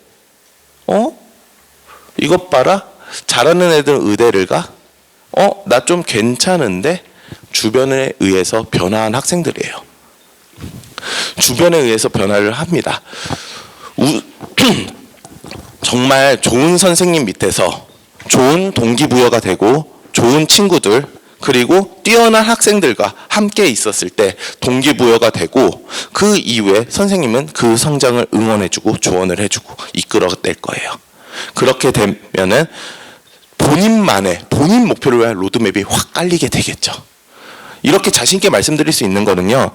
이것 봐라, 잘하는 애들 의대를 가? 나 좀 괜찮은데? 주변에 의해서 변화한 학생들이에요. 주변에 의해서 변화를 합니다. 정말 좋은 선생님 밑에서 좋은 동기부여가 되고 좋은 친구들, 그리고 뛰어난 학생들과 함께 있었을 때 동기부여가 되고, 그 이후에 선생님은 그 성장을 응원해주고 조언을 해주고 이끌어낼 거예요. 그렇게 되면은 본인 목표를 위한 로드맵이 확 깔리게 되겠죠. 이렇게 자신 있게 말씀드릴 수 있는 거는요,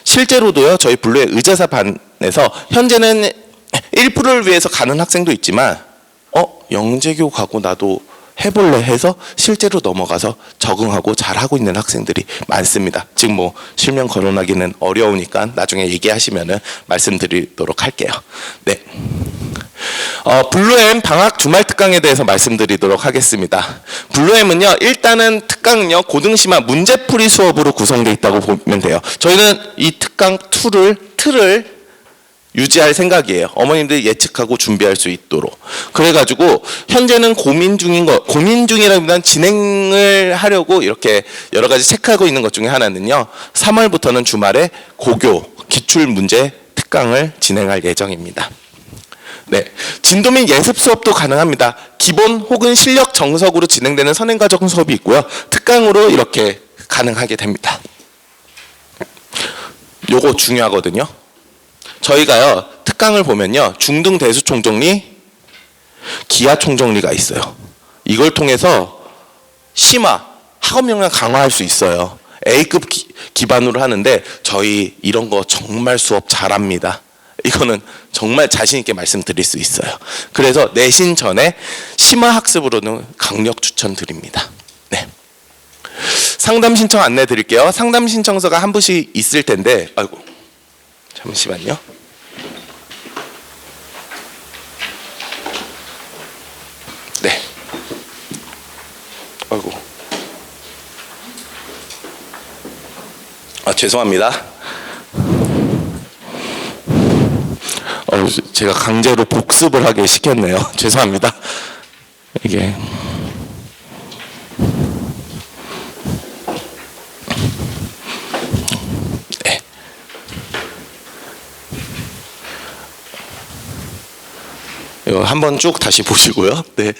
실제로도요, 저희 블루의 의자사 반에서 현재는 1%를 위해서 가는 학생도 있지만 영재교 가고 나도 해볼래 해서 실제로 넘어가서 적응하고 잘하고 있는 학생들이 많습니다. 지금 뭐 실명 거론하기는 어려우니까 나중에 얘기하시면은 말씀드리도록 할게요. 네. 블루엠 방학 주말 특강에 대해서 말씀드리도록 하겠습니다. 블루엠은요, 일단은 특강은요, 고등심화 문제풀이 수업으로 구성되어 있다고 보면 돼요. 저희는 이 특강 틀을 유지할 생각이에요. 어머님들이 예측하고 준비할 수 있도록. 그래가지고 현재는 고민 중이라기보다는 진행을 하려고 이렇게 여러 가지 체크하고 있는 것 중에 하나는요, 3월부터는 주말에 고교 기출 문제 특강을 진행할 예정입니다. 네, 진도 및 예습 수업도 가능합니다. 기본 혹은 실력 정석으로 진행되는 선행과정 수업이 있고요, 특강으로 이렇게 가능하게 됩니다. 요거 중요하거든요. 저희가요, 특강을 보면요, 중등 대수 총정리, 기하 총정리가 있어요. 이걸 통해서 심화, 학업 역량 강화할 수 있어요. A급 기반으로 하는데 저희 이런 거 정말 수업 잘합니다. 이거는 정말 자신 있게 말씀드릴 수 있어요. 그래서 내신 전에 심화 학습으로는 강력 추천드립니다. 네. 상담 신청 안내 드릴게요. 상담 신청서가 한 부씩 있을 텐데, 아이고, 잠시만요. 네. 아이고. 죄송합니다. 제가 강제로 복습을 하게 시켰네요. 죄송합니다. 이게. 네. 이거 한번 쭉 다시 보시고요. 네.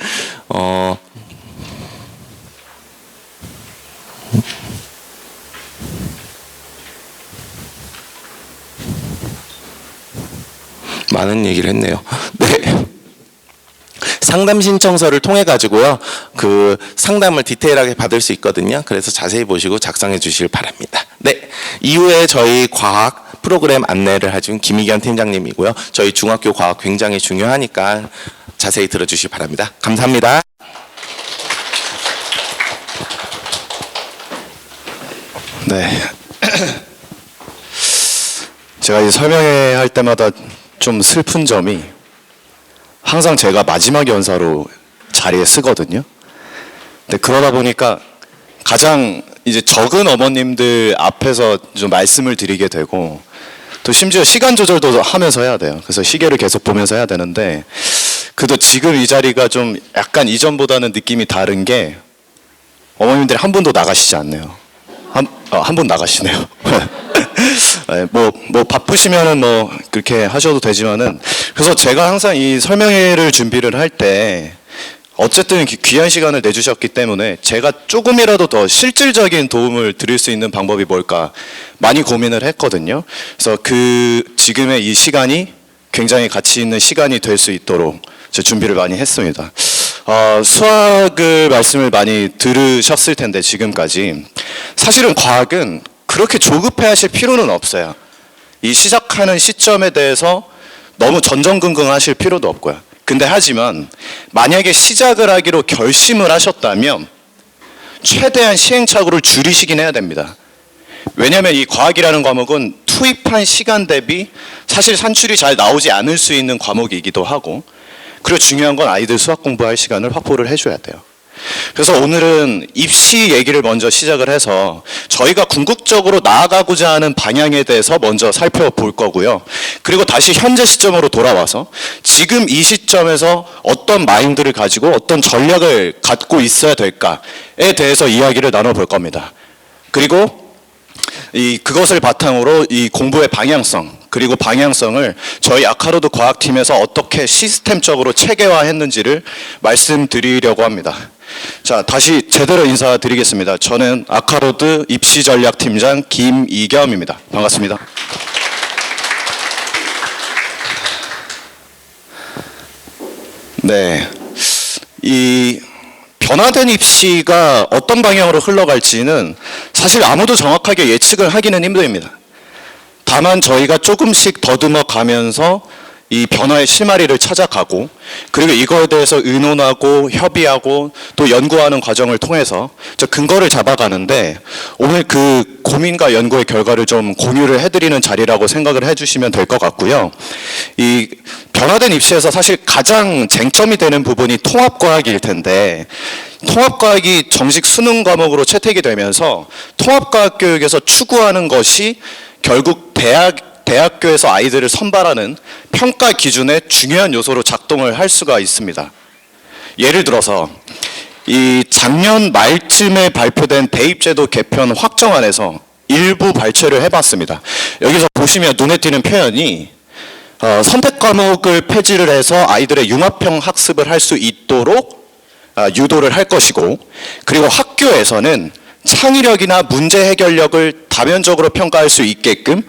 많은 얘기를 했네요. 네. 상담 신청서를 통해 가지고요, 그 상담을 디테일하게 받을 수 있거든요. 그래서 자세히 보시고 작성해 주시길 바랍니다. 네. 이후에 저희 과학 프로그램 안내를 해준 김희견 팀장님이고요. 저희 중학교 과학 굉장히 중요하니까 자세히 들어주시기 바랍니다. 감사합니다. 네. 제가 이 설명회 할 때마다 좀 슬픈 점이 항상 제가 마지막 연사로 자리에 쓰거든요. 근데 그러다 보니까 가장 이제 적은 어머님들 앞에서 좀 말씀을 드리게 되고 또 심지어 시간 조절도 하면서 해야 돼요. 그래서 시계를 계속 보면서 해야 되는데 그래도 지금 이 자리가 좀 약간 이전보다는 느낌이 다른 게 어머님들이 한 분도 나가시지 않네요. 한 분 나가시네요. 네, 뭐 바쁘시면은 뭐 그렇게 하셔도 되지만은 그래서 제가 항상 이 설명회를 준비를 할 때 어쨌든 귀한 시간을 내주셨기 때문에 제가 조금이라도 더 실질적인 도움을 드릴 수 있는 방법이 뭘까 많이 고민을 했거든요. 그래서 지금의 이 시간이 굉장히 가치 있는 시간이 될 수 있도록 제 준비를 많이 했습니다. 수학을 말씀을 많이 들으셨을 텐데 지금까지 사실은 과학은 그렇게 조급해 하실 필요는 없어요. 이 시작하는 시점에 대해서 너무 전전긍긍 하실 필요도 없고요. 근데 하지만 만약에 시작을 하기로 결심을 하셨다면 최대한 시행착오를 줄이시긴 해야 됩니다. 왜냐하면 이 과학이라는 과목은 투입한 시간 대비 사실 산출이 잘 나오지 않을 수 있는 과목이기도 하고 그리고 중요한 건 아이들 수학 공부할 시간을 확보를 해줘야 돼요. 그래서 오늘은 입시 얘기를 먼저 시작을 해서 저희가 궁극적으로 나아가고자 하는 방향에 대해서 먼저 살펴볼 거고요. 그리고 다시 현재 시점으로 돌아와서 지금 이 시점에서 어떤 마인드를 가지고 어떤 전략을 갖고 있어야 될까에 대해서 이야기를 나눠볼 겁니다. 그리고 그것을 바탕으로 이 공부의 방향성 그리고 방향성을 저희 아카로드 과학팀에서 어떻게 시스템적으로 체계화했는지를 말씀드리려고 합니다. 자, 다시 제대로 인사드리겠습니다. 저는 아카로드 입시전략팀장 김이겸입니다. 반갑습니다. 네, 이 변화된 입시가 어떤 방향으로 흘러갈지는 사실 아무도 정확하게 예측을 하기는 힘듭니다. 다만 저희가 조금씩 더듬어 가면서 이 변화의 실마리를 찾아가고 그리고 이거에 대해서 의논하고 협의하고 또 연구하는 과정을 통해서 저 근거를 잡아가는데 오늘 그 고민과 연구의 결과를 좀 공유를 해드리는 자리라고 생각을 해주시면 될 것 같고요. 이 변화된 입시에서 사실 가장 쟁점이 되는 부분이 통합과학일 텐데 통합과학이 정식 수능 과목으로 채택이 되면서 통합과학 교육에서 추구하는 것이 결국 대학교에서 아이들을 선발하는 평가 기준의 중요한 요소로 작동을 할 수가 있습니다. 예를 들어서 이 작년 말쯤에 발표된 대입제도 개편 확정안에서 일부 발췌를 해봤습니다. 여기서 보시면 눈에 띄는 표현이 선택 과목을 폐지를 해서 아이들의 융합형 학습을 할 수 있도록 유도를 할 것이고 그리고 학교에서는 창의력이나 문제 해결력을 다면적으로 평가할 수 있게끔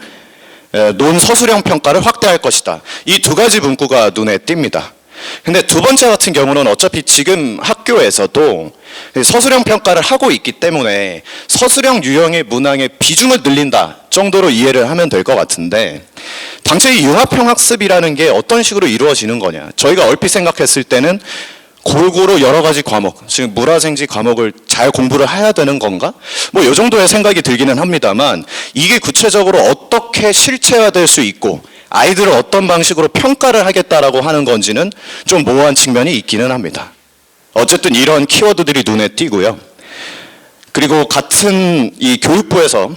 논서술형 평가를 확대할 것이다. 이 두 가지 문구가 눈에 띕니다. 근데 두 번째 같은 경우는 어차피 지금 학교에서도 서술형 평가를 하고 있기 때문에 서술형 유형의 문항의 비중을 늘린다 정도로 이해를 하면 될 것 같은데 당최 이 융합형 학습이라는 게 어떤 식으로 이루어지는 거냐. 저희가 얼핏 생각했을 때는 골고루 여러 가지 과목, 지금 물화생지 과목을 잘 공부를 해야 되는 건가? 뭐 이 정도의 생각이 들기는 합니다만 이게 구체적으로 어떻게 실체화될 수 있고 아이들을 어떤 방식으로 평가를 하겠다라고 하는 건지는 좀 모호한 측면이 있기는 합니다. 어쨌든 이런 키워드들이 눈에 띄고요. 그리고 같은 이 교육부에서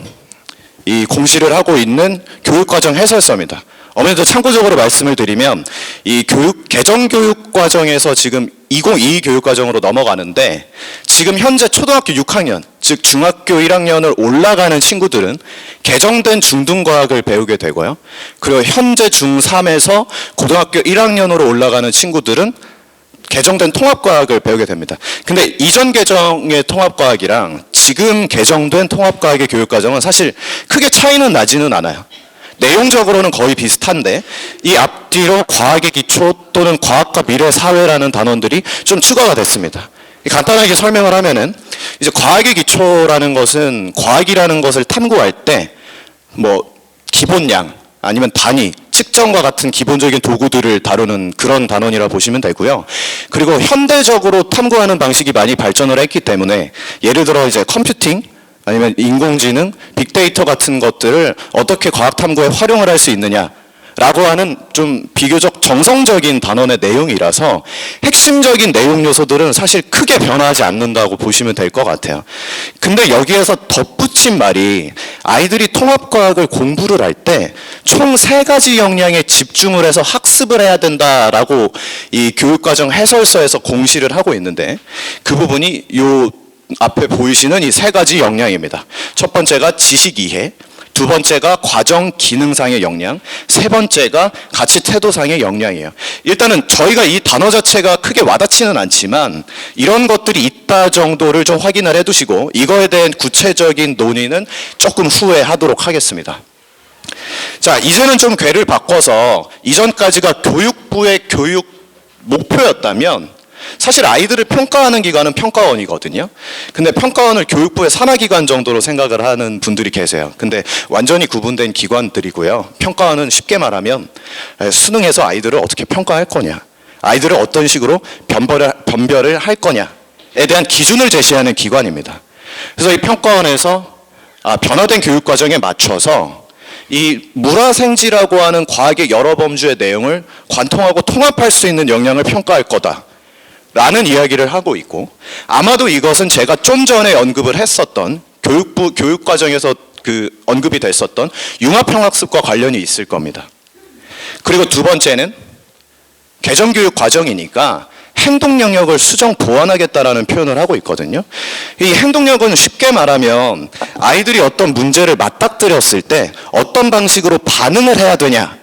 이 공시를 하고 있는 교육과정 해설서입니다. 어머니도 참고적으로 말씀을 드리면 이 개정교육 과정에서 지금 2022 교육과정으로 넘어가는데 지금 현재 초등학교 6학년 즉 중학교 1학년을 올라가는 친구들은 개정된 중등과학을 배우게 되고요. 그리고 현재 중3에서 고등학교 1학년으로 올라가는 친구들은 개정된 통합과학을 배우게 됩니다. 근데 이전 개정의 통합과학이랑 지금 개정된 통합과학의 교육과정은 사실 크게 차이는 나지는 않아요. 내용적으로는 거의 비슷한데 이 앞뒤로 과학의 기초 또는 과학과 미래 사회라는 단원들이 좀 추가가 됐습니다. 간단하게 설명을 하면은 이제 과학의 기초라는 것은 과학이라는 것을 탐구할 때 뭐 기본량 아니면 단위, 측정과 같은 기본적인 도구들을 다루는 그런 단원이라 보시면 되고요. 그리고 현대적으로 탐구하는 방식이 많이 발전을 했기 때문에 예를 들어 이제 컴퓨팅 아니면 인공지능, 빅데이터 같은 것들을 어떻게 과학 탐구에 활용을 할 수 있느냐 라고 하는 좀 비교적 정성적인 단원의 내용이라서 핵심적인 내용 요소들은 사실 크게 변화하지 않는다고 보시면 될 것 같아요. 근데 여기에서 덧붙인 말이 아이들이 통합과학을 공부를 할 때 총 3가지 역량에 집중을 해서 학습을 해야 된다라고 이 교육과정 해설서에서 공시를 하고 있는데 그 부분이 요 앞에 보이시는 이 3가지 역량입니다. 첫 번째가 지식 이해, 두 번째가 과정 기능상의 역량, 세 번째가 가치 태도상의 역량이에요. 일단은 저희가 이 단어 자체가 크게 와닿지는 않지만 이런 것들이 있다 정도를 좀 확인을 해두시고 이거에 대한 구체적인 논의는 조금 후에 하도록 하겠습니다. 자, 이제는 좀 궤를 바꿔서 이전까지가 교육부의 교육 목표였다면 사실 아이들을 평가하는 기관은 평가원이거든요. 근데 평가원을 교육부의 산하기관 정도로 생각을 하는 분들이 계세요. 근데 완전히 구분된 기관들이고요. 평가원은 쉽게 말하면 수능에서 아이들을 어떻게 평가할 거냐, 아이들을 어떤 식으로 변별을 할 거냐에 대한 기준을 제시하는 기관입니다. 그래서 이 평가원에서 변화된 교육 과정에 맞춰서 이 물화생지라고 하는 과학의 여러 범주의 내용을 관통하고 통합할 수 있는 역량을 평가할 거다 라는 이야기를 하고 있고, 아마도 이것은 제가 좀 전에 언급을 했었던 교육부 교육과정에서 언급이 됐었던 융합형학습과 관련이 있을 겁니다. 그리고 두 번째는 개정교육 과정이니까 행동 영역을 수정 보완하겠다라는 표현을 하고 있거든요. 이 행동 영역은 쉽게 말하면 아이들이 어떤 문제를 맞닥뜨렸을 때 어떤 방식으로 반응을 해야 되냐,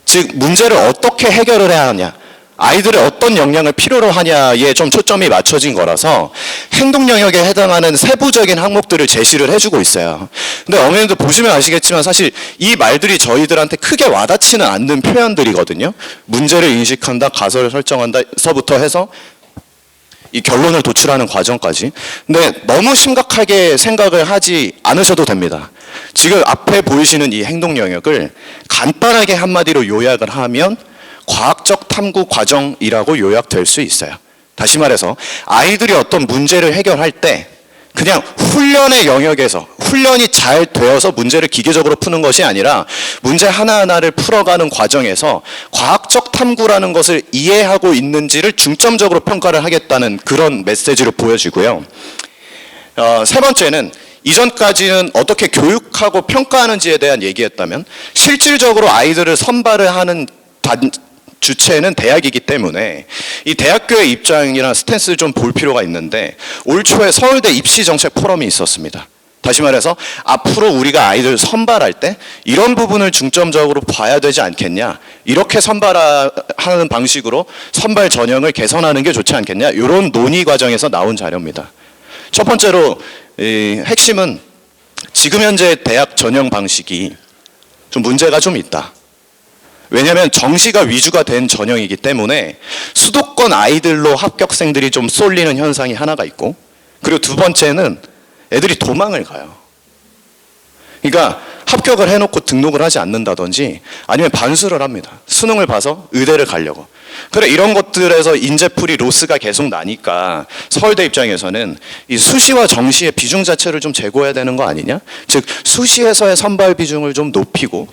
즉 문제를 어떻게 해결을 해야 하냐, 아이들의 어떤 역량을 필요로 하냐에 좀 초점이 맞춰진 거라서 행동 영역에 해당하는 세부적인 항목들을 제시를 해주고 있어요. 근데 어머님들 보시면 아시겠지만 사실 이 말들이 저희들한테 크게 와닿지는 않는 표현들이거든요. 문제를 인식한다, 가설을 설정한다서부터 해서 이 결론을 도출하는 과정까지. 근데 너무 심각하게 생각을 하지 않으셔도 됩니다. 지금 앞에 보이시는 이 행동 영역을 간단하게 한마디로 요약을 하면 과학적 탐구 과정이라고 요약될 수 있어요. 다시 말해서 아이들이 어떤 문제를 해결할 때 그냥 훈련의 영역에서 훈련이 잘 되어서 문제를 기계적으로 푸는 것이 아니라 문제 하나하나를 풀어가는 과정에서 과학적 탐구라는 것을 이해하고 있는지를 중점적으로 평가를 하겠다는 그런 메시지를 보여주고요. 세 번째는 이전까지는 어떻게 교육하고 평가하는지에 대한 얘기였다면 실질적으로 아이들을 선발을 하는 주체는 대학이기 때문에 이 대학교의 입장이나 스탠스를 좀 볼 필요가 있는데, 올 초에 서울대 입시정책 포럼이 있었습니다. 다시 말해서 앞으로 우리가 아이들 선발할 때 이런 부분을 중점적으로 봐야 되지 않겠냐, 이렇게 선발하는 방식으로 선발 전형을 개선하는 게 좋지 않겠냐, 이런 논의 과정에서 나온 자료입니다. 첫 번째로 핵심은 지금 현재 대학 전형 방식이 좀 문제가 좀 있다. 왜냐하면 정시가 위주가 된 전형이기 때문에 수도권 아이들로 합격생들이 좀 쏠리는 현상이 하나가 있고, 그리고 두 번째는 애들이 도망을 가요. 그러니까 합격을 해놓고 등록을 하지 않는다든지 아니면 반수를 합니다. 수능을 봐서 의대를 가려고. 그래, 이런 것들에서 인재풀이 로스가 계속 나니까 서울대 입장에서는 이 수시와 정시의 비중 자체를 좀 제고해야 되는 거 아니냐? 즉 수시에서의 선발 비중을 좀 높이고,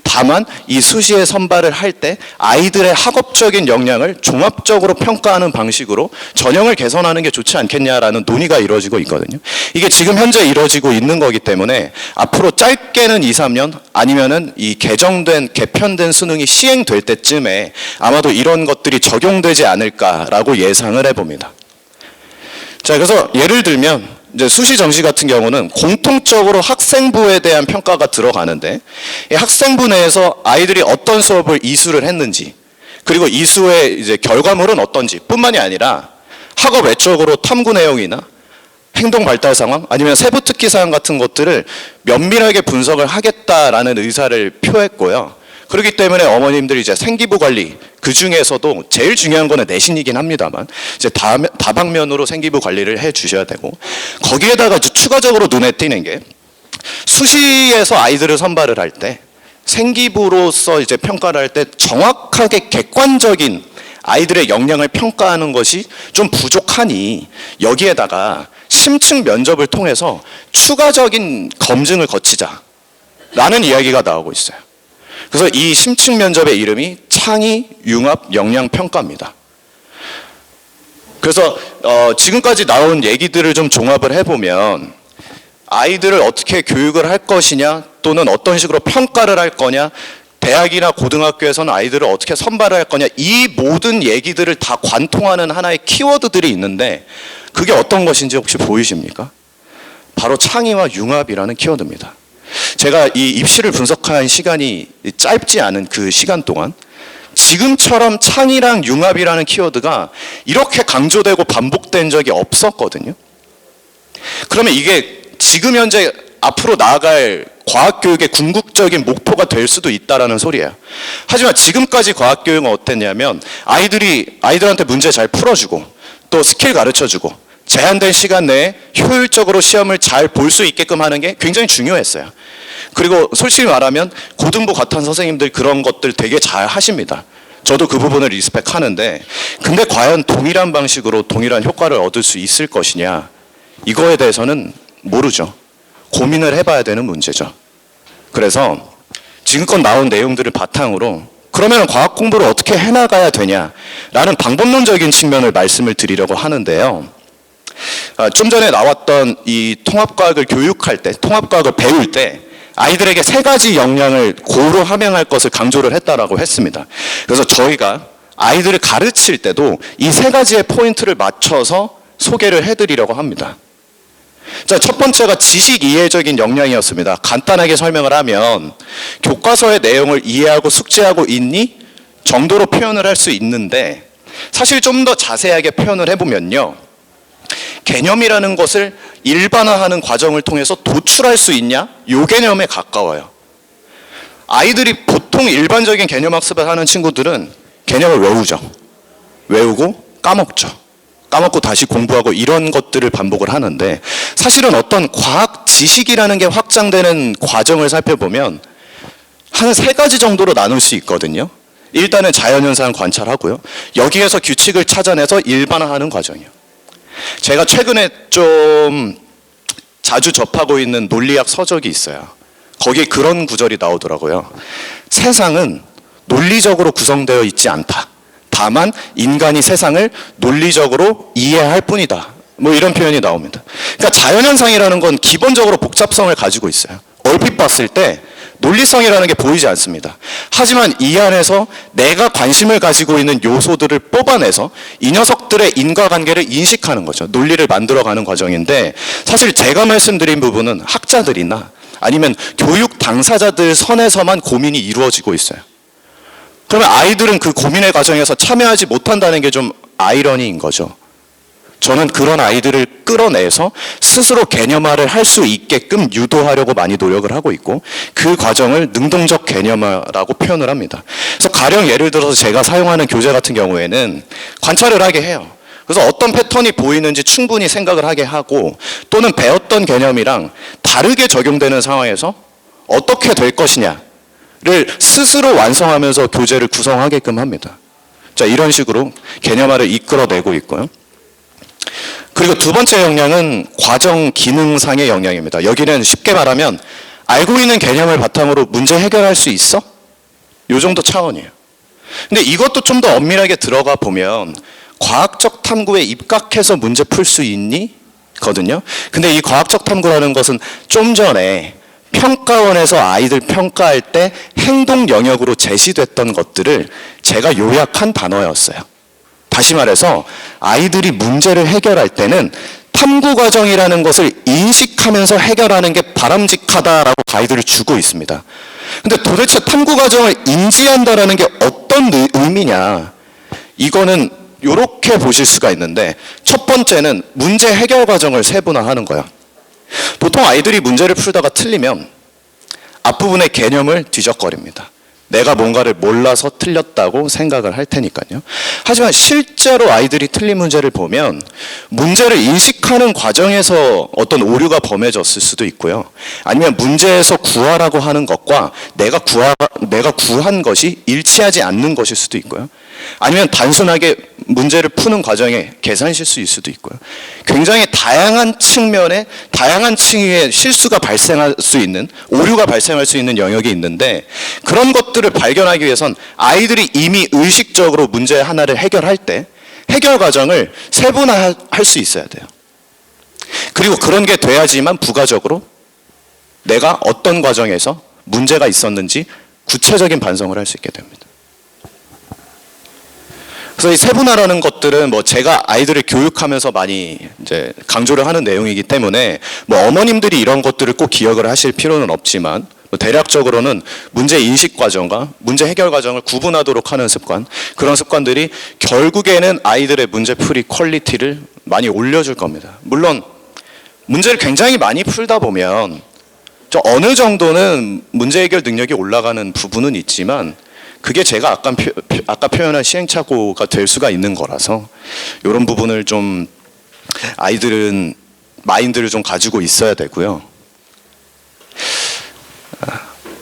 다만 이 수시에 선발을 할 때 아이들의 학업적인 역량을 종합적으로 평가하는 방식으로 전형을 개선하는 게 좋지 않겠냐라는 논의가 이루어지고 있거든요. 이게 지금 현재 이루어지고 있는 거기 때문에 앞으로 짧게는 2, 3년 아니면은 이 개편된 수능이 시행될 때쯤에 아마도 이런 것들이 적용되지 않을까라고 예상을 해봅니다. 자, 그래서 예를 들면 이제 수시 정시 같은 경우는 공통적으로 학생부에 대한 평가가 들어가는데, 이 학생부 내에서 아이들이 어떤 수업을 이수를 했는지, 그리고 이수의 이제 결과물은 어떤지 뿐만이 아니라 학업 외적으로 탐구 내용이나 행동 발달 상황 아니면 세부 특기 사항 같은 것들을 면밀하게 분석을 하겠다라는 의사를 표했고요. 그렇기 때문에 어머님들이 이제 생기부 관리, 그 중에서도 제일 중요한 거는 내신이긴 합니다만 이제 다방면으로 생기부 관리를 해 주셔야 되고, 거기에다가 추가적으로 눈에 띄는 게 수시에서 아이들을 선발을 할 때 생기부로서 이제 평가를 할 때 정확하게 객관적인 아이들의 역량을 평가하는 것이 좀 부족하니 여기에다가 심층 면접을 통해서 추가적인 검증을 거치자라는 이야기가 나오고 있어요. 그래서 이 심층 면접의 이름이 창의 융합 역량 평가입니다. 그래서 지금까지 나온 얘기들을 좀 종합을 해보면 아이들을 어떻게 교육을 할 것이냐 또는 어떤 식으로 평가를 할 거냐, 대학이나 고등학교에서는 아이들을 어떻게 선발을 할 거냐, 이 모든 얘기들을 다 관통하는 하나의 키워드들이 있는데 그게 어떤 것인지 혹시 보이십니까? 바로 창의와 융합이라는 키워드입니다. 제가 이 입시를 분석한 시간이 짧지 않은 그 시간 동안 지금처럼 창의랑 융합이라는 키워드가 이렇게 강조되고 반복된 적이 없었거든요. 그러면 이게 지금 현재 앞으로 나아갈 과학교육의 궁극적인 목표가 될 수도 있다라는 소리예요. 하지만 지금까지 과학교육은 어땠냐면 아이들한테 문제 잘 풀어주고 또 스킬 가르쳐주고 제한된 시간 내에 효율적으로 시험을 잘 볼 수 있게끔 하는 게 굉장히 중요했어요. 그리고 솔직히 말하면 고등부 과탐 선생님들 그런 것들 되게 잘 하십니다. 저도 그 부분을 리스펙하는데, 근데 과연 동일한 방식으로 동일한 효과를 얻을 수 있을 것이냐, 이거에 대해서는 모르죠. 고민을 해봐야 되는 문제죠. 그래서 지금껏 나온 내용들을 바탕으로 그러면 과학 공부를 어떻게 해나가야 되냐라는 방법론적인 측면을 말씀을 드리려고 하는데요. 좀 전에 나왔던 이 통합과학을 교육할 때, 통합과학을 배울 때 아이들에게 세 가지 역량을 고루 함양할 것을 강조를 했다라고 했습니다. 그래서 저희가 아이들을 가르칠 때도 이 세 가지의 포인트를 맞춰서 소개를 해드리려고 합니다. 자, 첫 번째가 지식 이해적인 역량이었습니다. 간단하게 설명을 하면 교과서의 내용을 이해하고 숙지하고 있니? 정도로 표현을 할 수 있는데, 사실 좀 더 자세하게 표현을 해보면요, 개념이라는 것을 일반화하는 과정을 통해서 도출할 수 있냐? 요 개념에 가까워요. 아이들이 보통 일반적인 개념 학습을 하는 친구들은 개념을 외우죠. 외우고 까먹죠. 까먹고 다시 공부하고 이런 것들을 반복을 하는데, 사실은 어떤 과학 지식이라는 게 확장되는 과정을 살펴보면 한 세 가지 정도로 나눌 수 있거든요. 일단은 자연현상을 관찰하고요, 여기에서 규칙을 찾아내서 일반화하는 과정이요. 제가 최근에 좀 자주 접하고 있는 논리학 서적이 있어요. 거기에 그런 구절이 나오더라고요. 세상은 논리적으로 구성되어 있지 않다. 다만 인간이 세상을 논리적으로 이해할 뿐이다. 뭐 이런 표현이 나옵니다. 그러니까 자연현상이라는 건 기본적으로 복잡성을 가지고 있어요. 얼핏 봤을 때 논리성이라는 게 보이지 않습니다. 하지만 이 안에서 내가 관심을 가지고 있는 요소들을 뽑아내서 이 녀석들의 인과관계를 인식하는 거죠. 논리를 만들어가는 과정인데, 사실 제가 말씀드린 부분은 학자들이나 아니면 교육 당사자들 선에서만 고민이 이루어지고 있어요. 그러면 아이들은 그 고민의 과정에서 참여하지 못한다는 게 좀 아이러니인 거죠. 저는 그런 아이들을 끌어내서 스스로 개념화를 할 수 있게끔 유도하려고 많이 노력을 하고 있고, 그 과정을 능동적 개념화라고 표현을 합니다. 그래서 가령 예를 들어서 제가 사용하는 교재 같은 경우에는 관찰을 하게 해요. 그래서 어떤 패턴이 보이는지 충분히 생각을 하게 하고, 또는 배웠던 개념이랑 다르게 적용되는 상황에서 어떻게 될 것이냐를 스스로 완성하면서 교재를 구성하게끔 합니다. 자, 이런 식으로 개념화를 이끌어내고 있고요. 그리고 두 번째 역량은 과정 기능상의 역량입니다. 여기는 쉽게 말하면 알고 있는 개념을 바탕으로 문제 해결할 수 있어? 요 정도 차원이에요. 근데 이것도 좀 더 엄밀하게 들어가 보면 과학적 탐구에 입각해서 문제 풀 수 있니? 거든요. 근데 이 과학적 탐구라는 것은 좀 전에 평가원에서 아이들 평가할 때 행동 영역으로 제시됐던 것들을 제가 요약한 단어였어요. 다시 말해서 아이들이 문제를 해결할 때는 탐구 과정이라는 것을 인식하면서 해결하는 게 바람직하다라고 가이드를 주고 있습니다. 근데 도대체 탐구 과정을 인지한다라는 게 어떤 의미냐? 이거는 이렇게 보실 수가 있는데, 첫 번째는 문제 해결 과정을 세분화하는 거예요. 보통 아이들이 문제를 풀다가 틀리면 앞부분의 개념을 뒤적거립니다. 내가 뭔가를 몰라서 틀렸다고 생각을 할 테니까요. 하지만 실제로 아이들이 틀린 문제를 보면 문제를 인식하는 과정에서 어떤 오류가 범해졌을 수도 있고요. 아니면 문제에서 구하라고 하는 것과 내가 구한 것이 일치하지 않는 것일 수도 있고요. 아니면 단순하게 문제를 푸는 과정에 계산 실수일 수도 있고요. 굉장히 다양한 측면에 다양한 층위의 실수가 발생할 수 있는, 오류가 발생할 수 있는 영역이 있는데, 그런 것들을 발견하기 위해선 아이들이 이미 의식적으로 문제 하나를 해결할 때 해결 과정을 세분화할 수 있어야 돼요. 그리고 그런 게 돼야지만 부가적으로 내가 어떤 과정에서 문제가 있었는지 구체적인 반성을 할 수 있게 됩니다. 그래서 이 세분화라는 것들은 뭐 제가 아이들을 교육하면서 많이 이제 강조를 하는 내용이기 때문에 뭐 어머님들이 이런 것들을 꼭 기억을 하실 필요는 없지만, 뭐 대략적으로는 문제 인식 과정과 문제 해결 과정을 구분하도록 하는 습관, 그런 습관들이 결국에는 아이들의 문제풀이 퀄리티를 많이 올려줄 겁니다. 물론 문제를 굉장히 많이 풀다 보면 저 어느 정도는 문제 해결 능력이 올라가는 부분은 있지만, 그게 제가 아까 표현한 시행착오가 될 수가 있는 거라서 이런 부분을 좀 아이들은 마인드를 좀 가지고 있어야 되고요.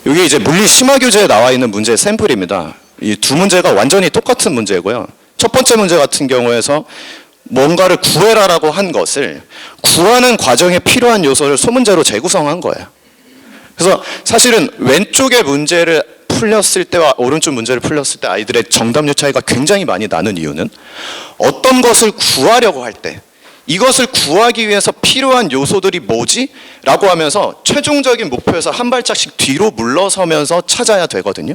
여기 이제 물리 심화 교재에 나와 있는 문제 샘플입니다. 이 두 문제가 완전히 똑같은 문제고요. 첫 번째 문제 같은 경우에서 뭔가를 구해라라고 한 것을 구하는 과정에 필요한 요소를 소문제로 재구성한 거예요. 그래서 사실은 왼쪽의 문제를 풀렸을 때와 오른쪽 문제를 풀렸을 때 아이들의 정답률 차이가 굉장히 많이 나는 이유는, 어떤 것을 구하려고 할 때 이것을 구하기 위해서 필요한 요소들이 뭐지? 라고 하면서 최종적인 목표에서 한 발짝씩 뒤로 물러서면서 찾아야 되거든요.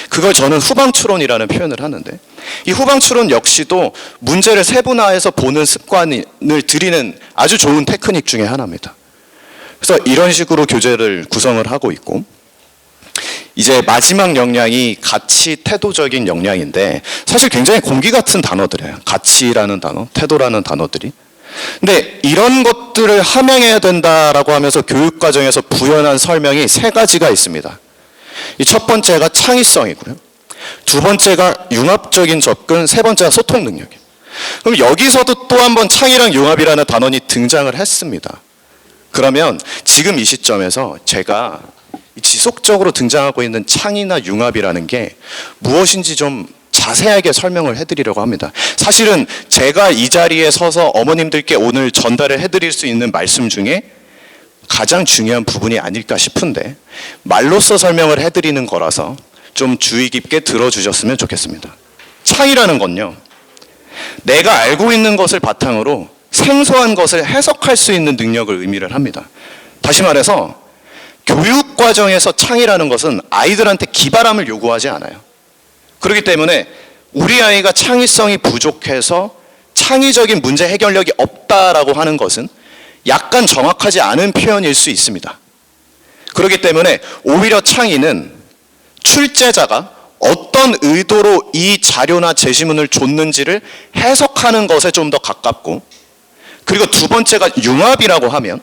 그걸 저는 후방추론이라는 표현을 하는데, 이 후방추론 역시도 문제를 세분화해서 보는 습관을 들이는 아주 좋은 테크닉 중에 하나입니다. 그래서 이런 식으로 교재를 구성을 하고 있고, 이제 마지막 역량이 가치 태도적인 역량인데, 사실 굉장히 공기 같은 단어들이에요. 가치라는 단어, 태도라는 단어들이. 근데 이런 것들을 함양해야 된다라고 하면서 교육 과정에서 부연한 설명이 세 가지가 있습니다. 이 첫 번째가 창의성이고요. 두 번째가 융합적인 접근, 세 번째가 소통 능력이에요. 그럼 여기서도 또 한 번 창의랑 융합이라는 단원이 등장을 했습니다. 그러면 지금 이 시점에서 제가 지속적으로 등장하고 있는 창의나 융합이라는 게 무엇인지 좀 자세하게 설명을 해드리려고 합니다. 사실은 제가 이 자리에 서서 어머님들께 오늘 전달을 해드릴 수 있는 말씀 중에 가장 중요한 부분이 아닐까 싶은데, 말로써 설명을 해드리는 거라서 좀 주의 깊게 들어주셨으면 좋겠습니다. 창의라는 건요, 내가 알고 있는 것을 바탕으로 생소한 것을 해석할 수 있는 능력을 의미를 합니다. 다시 말해서 교육 과정에서 창의라는 것은 아이들한테 기발함을 요구하지 않아요. 그렇기 때문에 우리 아이가 창의성이 부족해서 창의적인 문제 해결력이 없다라고 하는 것은 약간 정확하지 않은 표현일 수 있습니다. 그렇기 때문에 오히려 창의는 출제자가 어떤 의도로 이 자료나 제시문을 줬는지를 해석하는 것에 좀 더 가깝고, 그리고 두 번째가 융합이라고 하면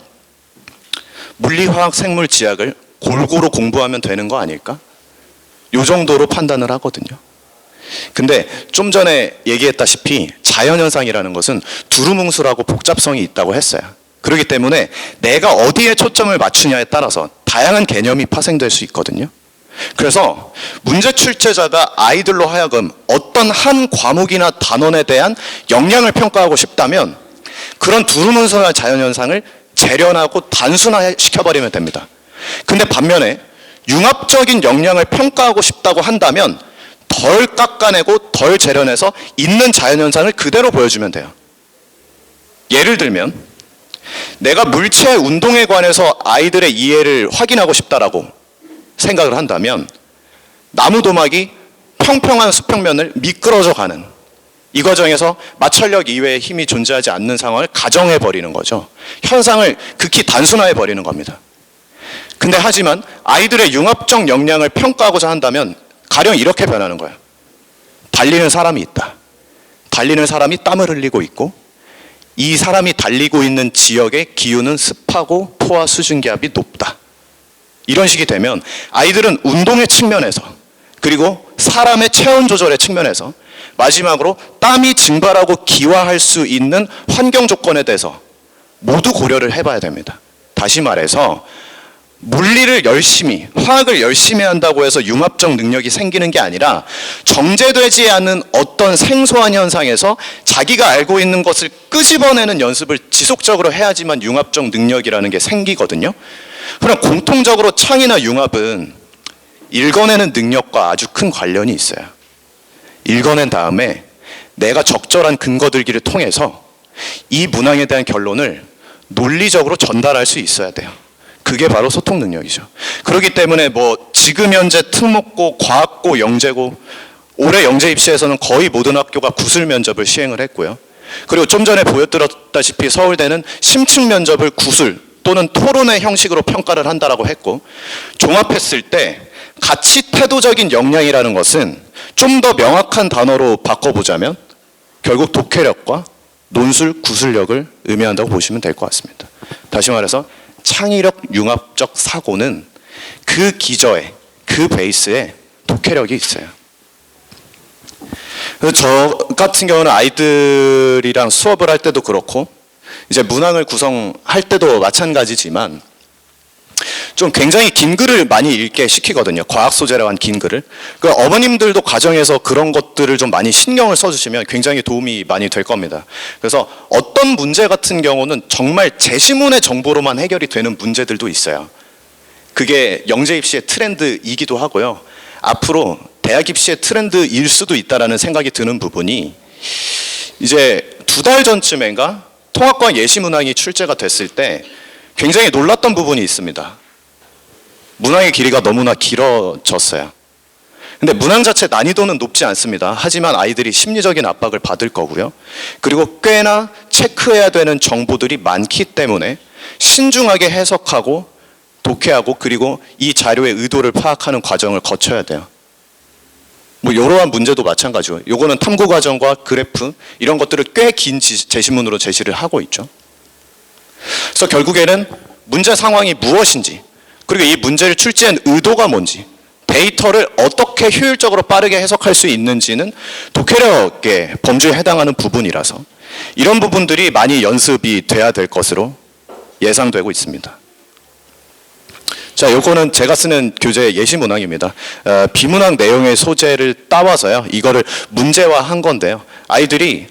물리, 화학, 생물, 지학을 골고루 공부하면 되는 거 아닐까? 요 정도로 판단을 하거든요. 근데 좀 전에 얘기했다시피 자연현상이라는 것은 두루뭉술하고 복잡성이 있다고 했어요. 그렇기 때문에 내가 어디에 초점을 맞추냐에 따라서 다양한 개념이 파생될 수 있거든요. 그래서 문제 출제자가 아이들로 하여금 어떤 한 과목이나 단원에 대한 역량을 평가하고 싶다면 그런 두루뭉술한 자연현상을 재련하고 단순화시켜버리면 됩니다. 근데 반면에 융합적인 역량을 평가하고 싶다고 한다면 덜 깎아내고 덜 재련해서 있는 자연현상을 그대로 보여주면 돼요. 예를 들면 내가 물체 운동에 관해서 아이들의 이해를 확인하고 싶다라고 생각을 한다면 나무도막이 평평한 수평면을 미끄러져 가는 이 과정에서 마찰력 이외의 힘이 존재하지 않는 상황을 가정해버리는 거죠. 현상을 극히 단순화해버리는 겁니다. 근데 하지만 아이들의 융합적 역량을 평가하고자 한다면 가령 이렇게 변하는 거예요. 달리는 사람이 있다. 달리는 사람이 땀을 흘리고 있고 이 사람이 달리고 있는 지역의 기후는 습하고 포화 수증기압이 높다. 이런 식이 되면 아이들은 운동의 측면에서 그리고 사람의 체온 조절의 측면에서 마지막으로 땀이 증발하고 기화할 수 있는 환경 조건에 대해서 모두 고려를 해봐야 됩니다. 다시 말해서 물리를 열심히, 화학을 열심히 한다고 해서 융합적 능력이 생기는 게 아니라 정제되지 않은 어떤 생소한 현상에서 자기가 알고 있는 것을 끄집어내는 연습을 지속적으로 해야지만 융합적 능력이라는 게 생기거든요. 그럼 공통적으로 창이나 융합은 읽어내는 능력과 아주 큰 관련이 있어요. 읽어낸 다음에 내가 적절한 근거 들기를 통해서 이 문항에 대한 결론을 논리적으로 전달할 수 있어야 돼요. 그게 바로 소통 능력이죠. 그렇기 때문에 지금 현재 특목고, 과학고, 영재고, 올해 영재 입시에서는 거의 모든 학교가 구술 면접을 시행을 했고요. 그리고 좀 전에 보여드렸다시피 서울대는 심층 면접을 구술 또는 토론의 형식으로 평가를 한다라고 했고, 종합했을 때 가치 태도적인 역량이라는 것은 좀 더 명확한 단어로 바꿔보자면 결국 독해력과 논술, 구술력을 의미한다고 보시면 될 것 같습니다. 다시 말해서 창의력, 융합적 사고는 그 기저에, 그 베이스에 독해력이 있어요. 그래서 저 같은 경우는 아이들이랑 수업을 할 때도 그렇고 이제 문항을 구성할 때도 마찬가지지만 좀 굉장히 긴 글을 많이 읽게 시키거든요. 과학 소재라고 한 긴 글을. 그러니까 어머님들도 가정에서 그런 것들을 좀 많이 신경을 써주시면 굉장히 도움이 많이 될 겁니다. 그래서 어떤 문제 같은 경우는 정말 제시문의 정보로만 해결이 되는 문제들도 있어요. 그게 영재 입시의 트렌드이기도 하고요. 앞으로 대학 입시의 트렌드일 수도 있다라는 생각이 드는 부분이 이제 2달 전쯤인가 통합과학 예시문항이 출제가 됐을 때 굉장히 놀랐던 부분이 있습니다. 문항의 길이가 너무나 길어졌어요. 근데 문항 자체 난이도는 높지 않습니다. 하지만 아이들이 심리적인 압박을 받을 거고요. 그리고 꽤나 체크해야 되는 정보들이 많기 때문에 신중하게 해석하고 독해하고 그리고 이 자료의 의도를 파악하는 과정을 거쳐야 돼요. 이러한 문제도 마찬가지고 요거는 탐구 과정과 그래프 이런 것들을 꽤 긴 제시문으로 제시를 하고 있죠. 그래서 결국에는 문제 상황이 무엇인지 그리고 이 문제를 출제한 의도가 뭔지 데이터를 어떻게 효율적으로 빠르게 해석할 수 있는지는 독해력의 범주에 해당하는 부분이라서 이런 부분들이 많이 연습이 돼야 될 것으로 예상되고 있습니다. 자, 요거는 제가 쓰는 교재 예시 문항입니다. 비문항 내용의 소재를 따와서요. 이거를 문제화한 건데요. 아이들이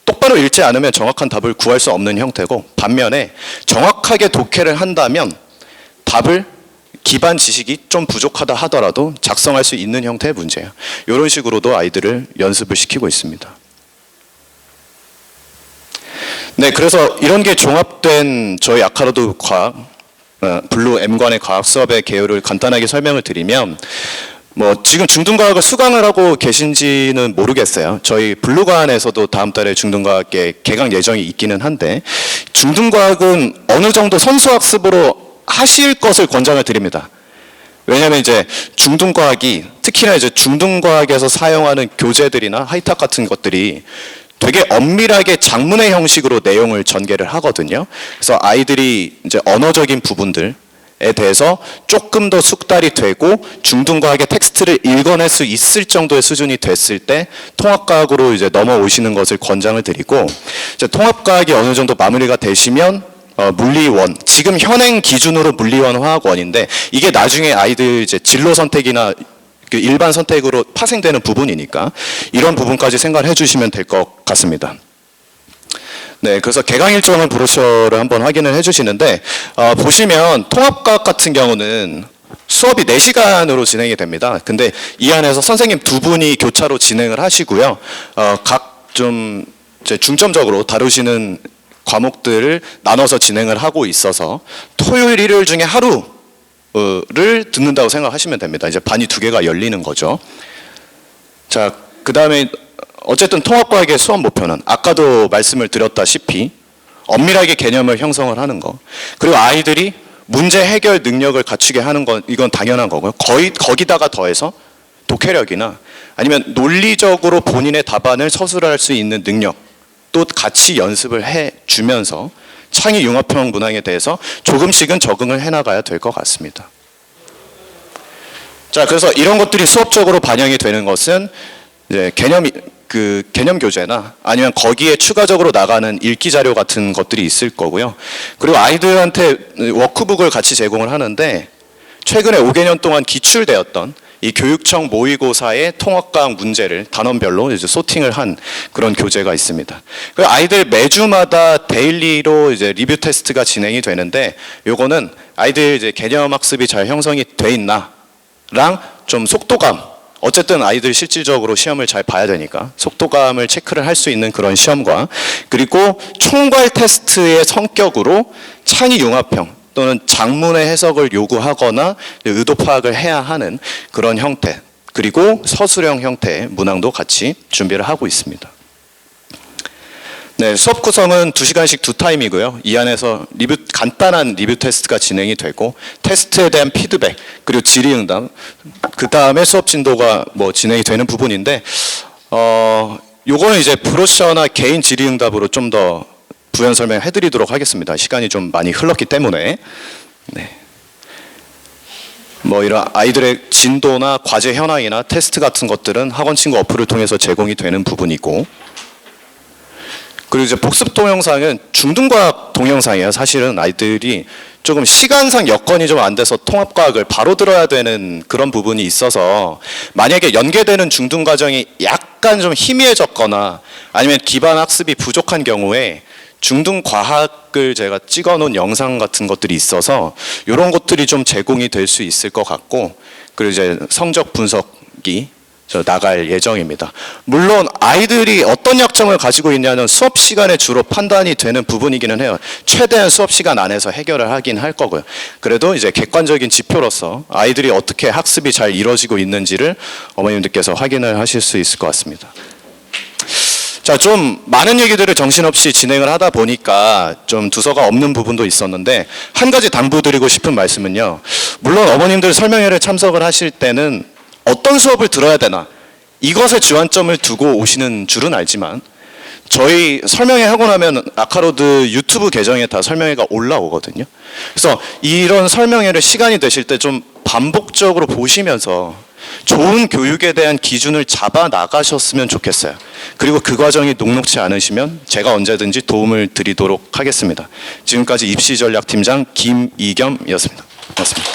똑바로 읽지 않으면 정확한 답을 구할 수 없는 형태고 반면에 정확하게 독해를 한다면 답을 기반 지식이 좀 부족하다 하더라도 작성할 수 있는 형태의 문제예요. 이런 식으로도 아이들을 연습을 시키고 있습니다. 네, 그래서 이런 게 종합된 저희 아카로드 과학, 블루 M관의 과학 수업의 개요를 간단하게 설명을 드리면 지금 중등과학을 수강을 하고 계신지는 모르겠어요. 저희 블루관에서도 다음 달에 중등과학에 개강 예정이 있기는 한데 중등과학은 어느 정도 선수학습으로 하실 것을 권장을 드립니다. 왜냐하면 이제 중등과학이 특히나 이제 중등과학에서 사용하는 교재들이나 하이탁 같은 것들이 되게 엄밀하게 작문의 형식으로 내용을 전개를 하거든요. 그래서 아이들이 이제 언어적인 부분들에 대해서 조금 더 숙달이 되고 중등과학의 텍스트를 읽어낼 수 있을 정도의 수준이 됐을 때 통합과학으로 이제 넘어오시는 것을 권장을 드리고 이제 통합과학이 어느 정도 마무리가 되시면 물리원, 지금 현행 기준으로 물리원, 화학원인데 이게 나중에 아이들 이제 진로 선택이나 그 일반 선택으로 파생되는 부분이니까 이런 부분까지 생각을 해주시면 될 것 같습니다. 네, 그래서 개강 일정을 브로셔를 한번 확인을 해주시는데 보시면 통합과학 같은 경우는 수업이 4시간으로 진행이 됩니다. 근데 이 안에서 선생님 2분이 교차로 진행을 하시고요. 각 좀 중점적으로 다루시는 과목들을 나눠서 진행을 하고 있어서 토요일, 일요일 중에 하루를 듣는다고 생각하시면 됩니다. 이제 반이 2개가 열리는 거죠. 자, 그 다음에 어쨌든 통합과학의 수업 목표는 아까도 말씀을 드렸다시피 엄밀하게 개념을 형성을 하는 거 그리고 아이들이 문제 해결 능력을 갖추게 하는 건 이건 당연한 거고요. 거기다가 더해서 독해력이나 아니면 논리적으로 본인의 답안을 서술할 수 있는 능력 또 같이 연습을 해주면서 창의 융합형 문항에 대해서 조금씩은 적응을 해나가야 될 것 같습니다. 자, 그래서 이런 것들이 수업적으로 반영이 되는 것은 이제 개념 교재나 아니면 거기에 추가적으로 나가는 읽기 자료 같은 것들이 있을 거고요. 그리고 아이들한테 워크북을 같이 제공을 하는데 최근에 5개년 동안 기출되었던 이 교육청 모의고사의 통합과학 문제를 단원별로 이제 소팅을 한 그런 교재가 있습니다. 그 아이들 매주마다 데일리로 이제 리뷰 테스트가 진행이 되는데 요거는 아이들 이제 개념 학습이 잘 형성이 돼 있나랑 좀 속도감, 어쨌든 아이들 실질적으로 시험을 잘 봐야 되니까 속도감을 체크를 할 수 있는 그런 시험과 그리고 총괄 테스트의 성격으로 창의 융합형 또는 장문의 해석을 요구하거나 의도 파악을 해야 하는 그런 형태 그리고 서술형 형태의 문항도 같이 준비를 하고 있습니다. 네, 수업 구성은 2시간씩 2타임이고요. 이 안에서 간단한 리뷰 테스트가 진행이 되고 테스트에 대한 피드백 그리고 질의응답 그 다음에 수업 진도가 진행이 되는 부분인데 요거는 이제 브로셔나 개인 질의응답으로 좀 더 부연 설명해 드리도록 하겠습니다. 시간이 좀 많이 흘렀기 때문에. 네. 이런 아이들의 진도나 과제 현황이나 테스트 같은 것들은 학원 친구 어플을 통해서 제공이 되는 부분이고 그리고 이제 복습 동영상은 중등과학 동영상이에요. 사실은 아이들이 조금 시간상 여건이 좀 안 돼서 통합과학을 바로 들어야 되는 그런 부분이 있어서 만약에 연계되는 중등과정이 약간 좀 희미해졌거나 아니면 기반 학습이 부족한 경우에 중등과학을 제가 찍어놓은 영상 같은 것들이 있어서 이런 것들이 좀 제공이 될 수 있을 것 같고 그리고 이제 성적 분석이 나갈 예정입니다. 물론 아이들이 어떤 약점을 가지고 있냐는 수업 시간에 주로 판단이 되는 부분이기는 해요. 최대한 수업 시간 안에서 해결을 하긴 할 거고요. 그래도 이제 객관적인 지표로서 아이들이 어떻게 학습이 잘 이루어지고 있는지를 어머님들께서 확인을 하실 수 있을 것 같습니다. 자, 좀 많은 얘기들을 정신없이 진행을 하다 보니까 좀 두서가 없는 부분도 있었는데 한 가지 당부드리고 싶은 말씀은요. 물론 어머님들 설명회를 참석을 하실 때는 어떤 수업을 들어야 되나 이것에 주안점을 두고 오시는 줄은 알지만 저희 설명회 하고 나면 아카로드 유튜브 계정에 다 설명회가 올라오거든요. 그래서 이런 설명회를 시간이 되실 때 좀 반복적으로 보시면서 좋은 교육에 대한 기준을 잡아 나가셨으면 좋겠어요. 그리고 그 과정이 녹록치 않으시면 제가 언제든지 도움을 드리도록 하겠습니다. 지금까지 입시전략팀장 김이겸이었습니다. 고맙습니다.